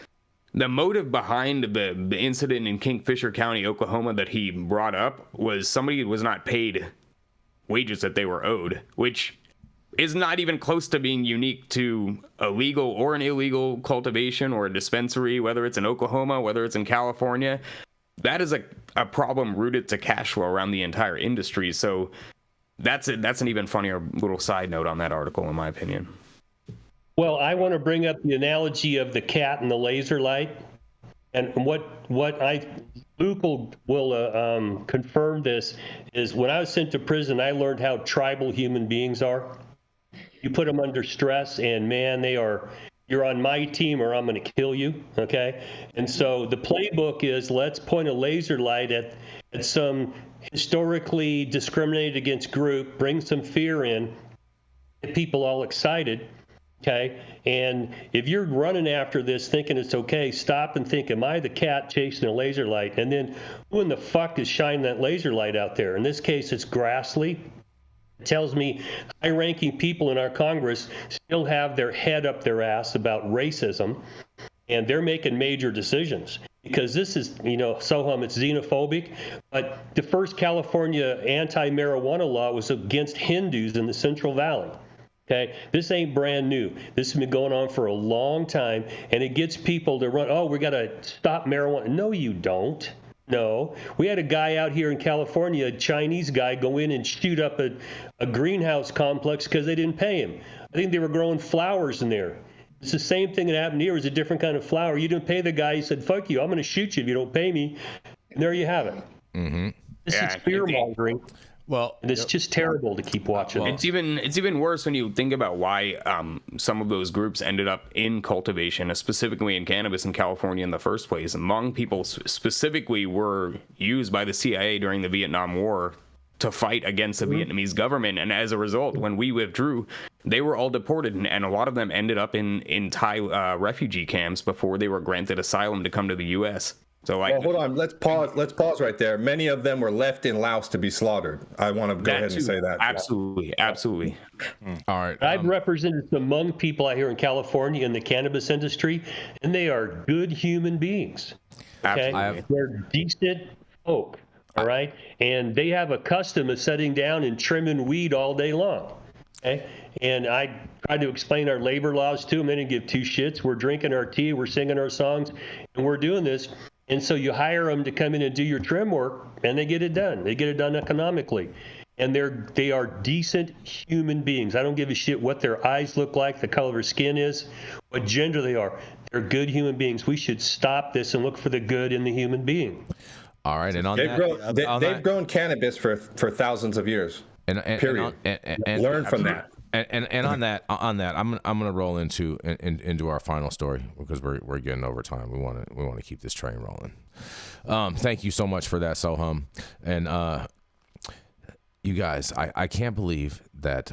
the motive behind the incident in Kingfisher County, Oklahoma, that he brought up was somebody was not paid wages that they were owed, which is not even close to being unique to a legal or an illegal cultivation or a dispensary, whether it's in Oklahoma, whether it's in California. That is a problem rooted to cash flow around the entire industry. So that's an even funnier little side note on that article, in my opinion. Well, I want to bring up the analogy of the cat and the laser light, and what Luke will confirm this is when I was sent to prison, I learned how tribal human beings are. You put them under stress, and man, you're on my team or I'm going to kill you. Okay, and so the playbook is let's point a laser light at some historically discriminated against group, bring some fear in, get people all excited. Okay, and if you're running after this thinking it's okay, stop and think, am I the cat chasing a laser light? And then who in the fuck is shining that laser light out there? In this case, it's Grassley. It tells me high-ranking people in our Congress still have their head up their ass about racism, and they're making major decisions. Because this is, Sohum, it's xenophobic, but the first California anti-marijuana law was against Hindus in the Central Valley. Okay, this ain't brand new. This has been going on for a long time, and it gets people to run, oh, we got to stop marijuana. No, you don't. No. We had a guy out here in California, a Chinese guy, go in and shoot up a greenhouse complex because they didn't pay him. I think they were growing flowers in there. It's the same thing that happened here. It was a different kind of flower. You didn't pay the guy. He said, fuck you, I'm going to shoot you if you don't pay me. And there you have it. Mm-hmm. This is fear-mongering. Well, and it's just terrible to keep watching. It's even worse when you think about why some of those groups ended up in cultivation, specifically in cannabis in California in the first place. Hmong people specifically were used by the CIA during the Vietnam War to fight against the Vietnamese government, and as a result, when we withdrew, they were all deported, and a lot of them ended up in Thai refugee camps before they were granted asylum to come to the U.S. So, well, hold on. Let's pause right there. Many of them were left in Laos to be slaughtered. I want to go ahead and say that. Absolutely. All right. I've represented some Hmong people out here in California in the cannabis industry, and they are good human beings. Okay, they're decent folk. All right, and they have a custom of sitting down and trimming weed all day long. Okay, and I tried to explain our labor laws to them. They didn't give two shits. We're drinking our tea, we're singing our songs, and we're doing this. And so you hire them to come in and do your trim work, and they get it done. They get it done economically. And they are decent human beings. I don't give a shit what their eyes look like, the color of their skin is, what gender they are. They're good human beings. We should stop this and look for the good in the human being. All right, and they've grown cannabis for thousands of years. Period. And learn from that. And on that, I'm gonna roll into our final story because we're getting over time. We want to keep this train rolling. Thank you so much for that, Sohum. And you guys, I can't believe that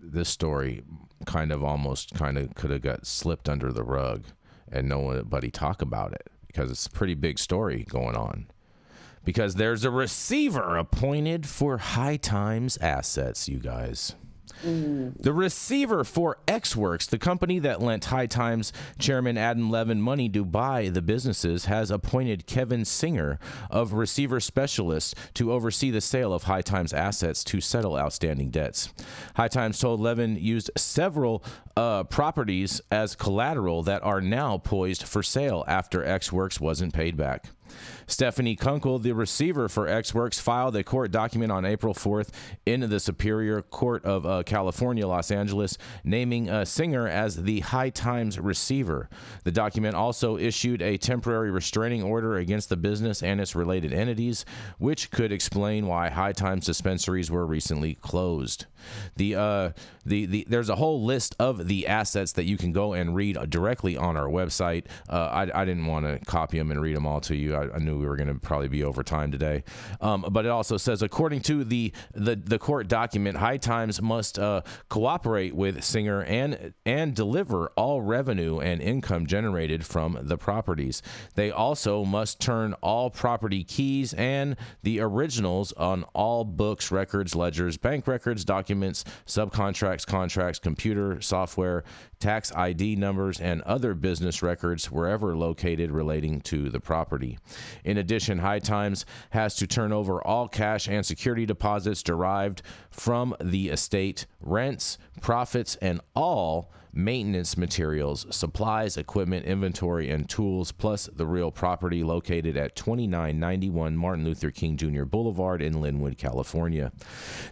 this story kind of could have got slipped under the rug and nobody talk about it, because it's a pretty big story going on. Because there's a receiver appointed for High Times assets, you guys. The receiver for Xworks, the company that lent High Times chairman Adam Levin money to buy the businesses, has appointed Kevin Singer of Receiver Specialists to oversee the sale of High Times assets to settle outstanding debts. High Times told Levin used several properties as collateral that are now poised for sale after Xworks wasn't paid back. Stephanie Kunkel, the receiver for Xworks, filed a court document on April 4th in the Superior Court of California, Los Angeles, naming Singer as the High Times receiver. The document also issued a temporary restraining order against the business and its related entities, which could explain why High Times dispensaries were recently closed. There's a whole list of the assets that you can go and read directly on our website. I didn't want to copy them and read them all to you. I knew we were going to probably be over time today. But it also says, according to the court document, High Times must cooperate with Singer and deliver all revenue and income generated from the properties. They also must turn all property keys and the originals on all books, records, ledgers, bank records, documents, subcontracts, contracts, computer software, tax ID numbers, and other business records wherever located relating to the property. In addition, High Times has to turn over all cash and security deposits derived from the estate, rents, profits, and all maintenance materials, supplies, equipment, inventory, and tools, plus the real property located at 2991 Martin Luther King Jr. Boulevard in Linwood, California.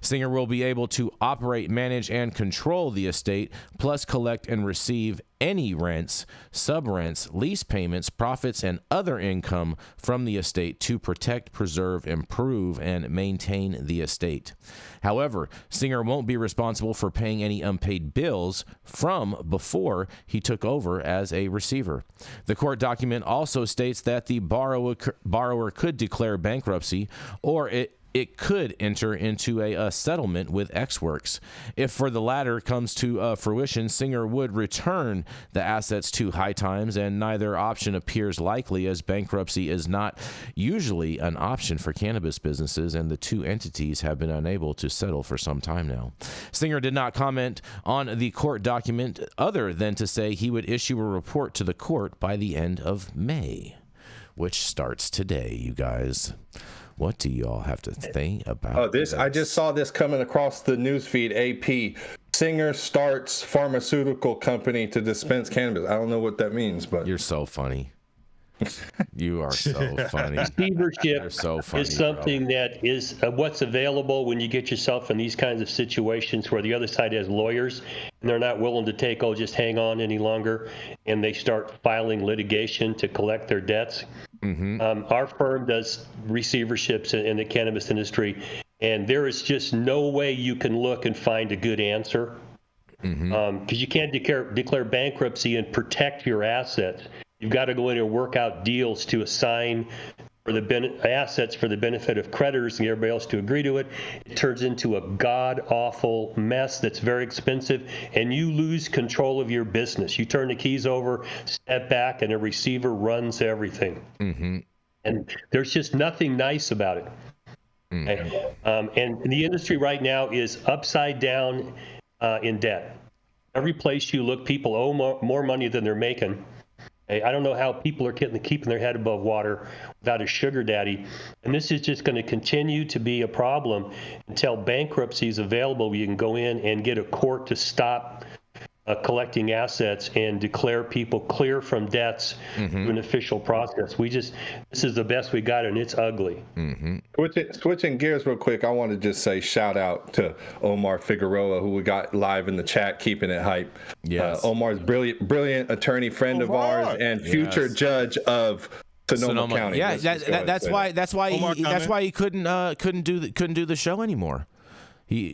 Singer will be able to operate, manage, and control the estate, plus collect and receive any rents, sub-rents, lease payments, profits, and other income from the estate to protect, preserve, improve, and maintain the estate. However, Singer won't be responsible for paying any unpaid bills from before he took over as a receiver. The court document also states that the borrower could declare bankruptcy, or it could enter into a settlement with Xworks. If for the latter comes to fruition, Singer would return the assets to High Times, and neither option appears likely, as bankruptcy is not usually an option for cannabis businesses, and the two entities have been unable to settle for some time now. Singer did not comment on the court document other than to say he would issue a report to the court by the end of May, which starts today, you guys. What do you all have to think about this? I just saw this coming across the newsfeed. AP, Singer starts pharmaceutical company to dispense cannabis. I don't know what that means, but you're so funny. You are so funny. Receivership so funny, is something that is what's available when you get yourself in these kinds of situations where the other side has lawyers and they're not willing to take, just hang on any longer, and they start filing litigation to collect their debts. Mm-hmm. Our firm does receiverships in the cannabis industry, and there is just no way you can look and find a good answer, because you can't declare bankruptcy and protect your assets. You've got to go in and work out deals to assign for the assets for the benefit of creditors and everybody else to agree to it. It turns into a god-awful mess that's very expensive, and you lose control of your business. You turn the keys over, step back, and a receiver runs everything. Mm-hmm. And there's just nothing nice about it. Mm-hmm. And the industry right now is upside down in debt. Every place you look, people owe more money than they're making. I don't know how people are keeping their head above water without a sugar daddy. And this is just going to continue to be a problem until bankruptcy is available. You can go in and get a court to stop collecting assets and declare people clear from debts through an official process. This is the best we got, and it's ugly. Mm-hmm. Switching gears real quick, I want to just say shout out to Omar Figueroa, who we got live in the chat, keeping it hype. Yes. Omar's brilliant attorney friend of ours and future judge of Sonoma County. Yeah, that's why he couldn't do the show anymore.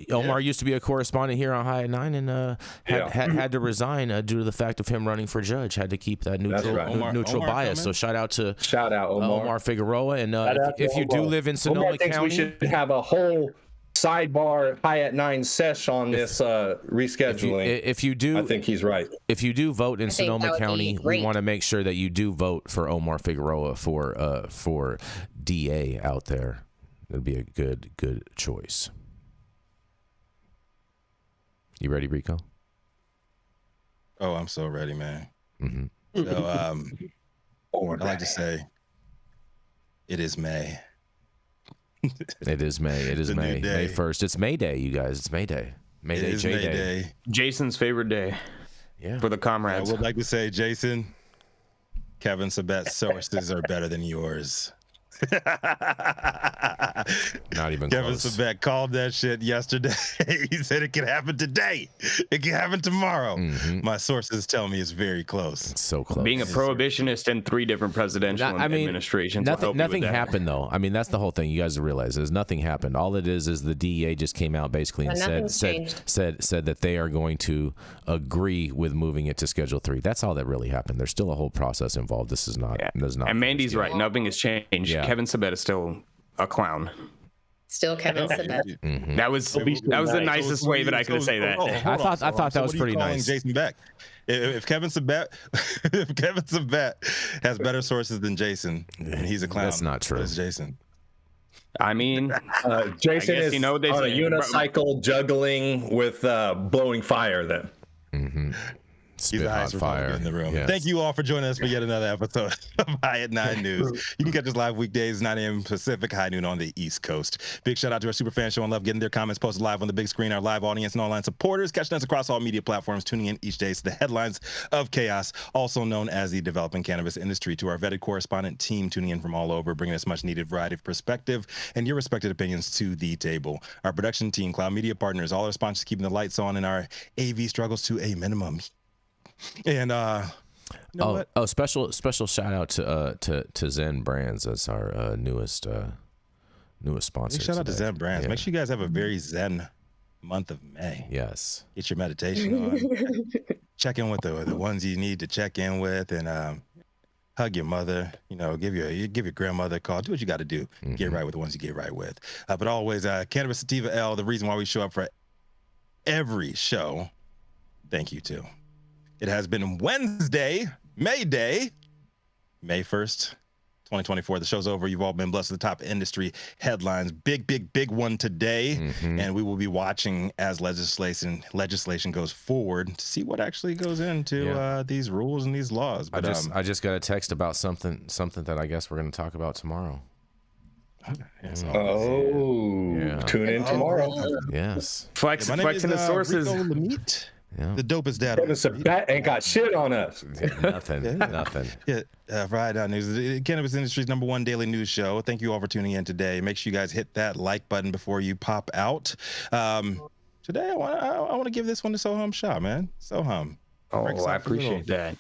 Omar used to be a correspondent here on High at 9 and had to resign due to the fact of him running for judge. Had to keep that neutral bias. So shout out Omar Figueroa. And if you do live in Sonoma County, we should have a whole sidebar High at 9 sesh on this rescheduling. If you do, I think he's right. If you do vote in Sonoma County, we want to make sure that you do vote for Omar Figueroa for DA out there. It'd be a good choice. You ready, Rico? Oh, I'm so ready, man. Mm-hmm. So, I like to say, it is May. It is May. It is May. May 1st. It's May Day, you guys. It's May Day. May Day, J Day. Jason's favorite day. Yeah. For the comrades. I would like to say, Jason, Kevin Sabet's sources are better than yours. Not even Kevin close. Sabet called that shit yesterday. He said it can happen today. It can happen tomorrow. My sources tell me it's very close. It's so close. Being a prohibitionist in 3 different presidential administrations. Nothing happened though. I mean, that's the whole thing. You guys realize is nothing happened. All it is the DEA just came out basically and said that they are going to agree with moving it to Schedule 3. That's all that really happened. There's still a whole process involved. This is not. And Mandy's right. Nothing has changed. Yeah. Kevin Sabet is still a clown. Still Kevin Sabet. Mm-hmm. That was the nicest way that I could say that. I thought that was pretty nice. Jason Beck. If Kevin Sabet has better sources than Jason, and he's a clown. That's not true. It's Jason. I mean, Jason is on a unicycle juggling with blowing fire then. Mm-hmm. He's the highest Republican in the room. Yes. Thank you all for joining us for yet another episode of High at 9 News. You can catch us live weekdays, 9 a.m. Pacific, high noon on the East Coast. Big shout out to our super fan show and love getting their comments posted live on the big screen, our live audience and online supporters, catching us across all media platforms, tuning in each day to the headlines of chaos, also known as the developing cannabis industry, to our vetted correspondent team tuning in from all over, bringing us much needed variety of perspective and your respected opinions to the table. Our production team, Cloud Media Partners, all our sponsors keeping the lights on and our AV struggles to a minimum. And special shout out to Zen Brands as our newest sponsor. Shout out to Zen Brands. Yeah. Make sure you guys have a very Zen month of May. Yes. Get your meditation on. Check in with the ones you need to check in with, and hug your mother. You know, give your grandmother a call. Do what you got to do. Get right with the ones you get right with. But always, Cannabis Sativa L, the reason why we show up for every show. Thank you too. It has been Wednesday, May Day, May 1st, 2024. The show's over. You've all been blessed with the top industry headlines. Big one today. And we will be watching as legislation goes forward to see what actually goes into these rules and these laws. But I just got a text about something that I guess we're going to talk about tomorrow. Tune in tomorrow. Yes. Flexing the sources. Rico Lamitte. Yeah. The dopest dad. Sabet ain't got shit on us. Nothing. Yeah, Friday Night News, the cannabis industry's #1 daily news show. Thank you all for tuning in today. Make sure you guys hit that like button before you pop out. Today, I want to give this one to Sohum Shah, man. Sohum. Oh, I appreciate that.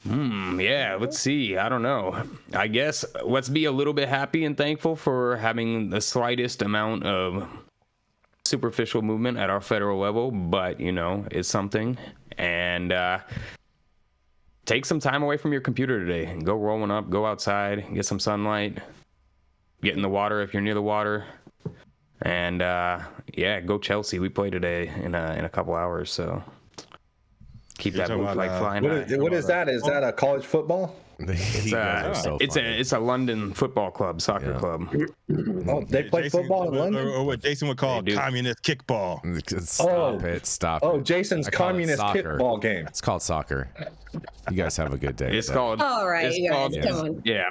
Yeah, let's see. I don't know. I guess let's be a little bit happy and thankful for having the slightest amount of superficial movement at our federal level, but it's something. And take some time away from your computer today and go rolling up, go outside, get some sunlight, get in the water if you're near the water, and go Chelsea. We play today in a couple hours, so keep that blue flag flying. What is that? Is that a college football? It's a London football club, soccer club. Oh, they play football in London? Or what Jason would call communist kickball. Stop it. Oh, Jason's communist kickball game. It's called soccer. You guys have a good day. It's called. All right, you guys, come on. Yeah,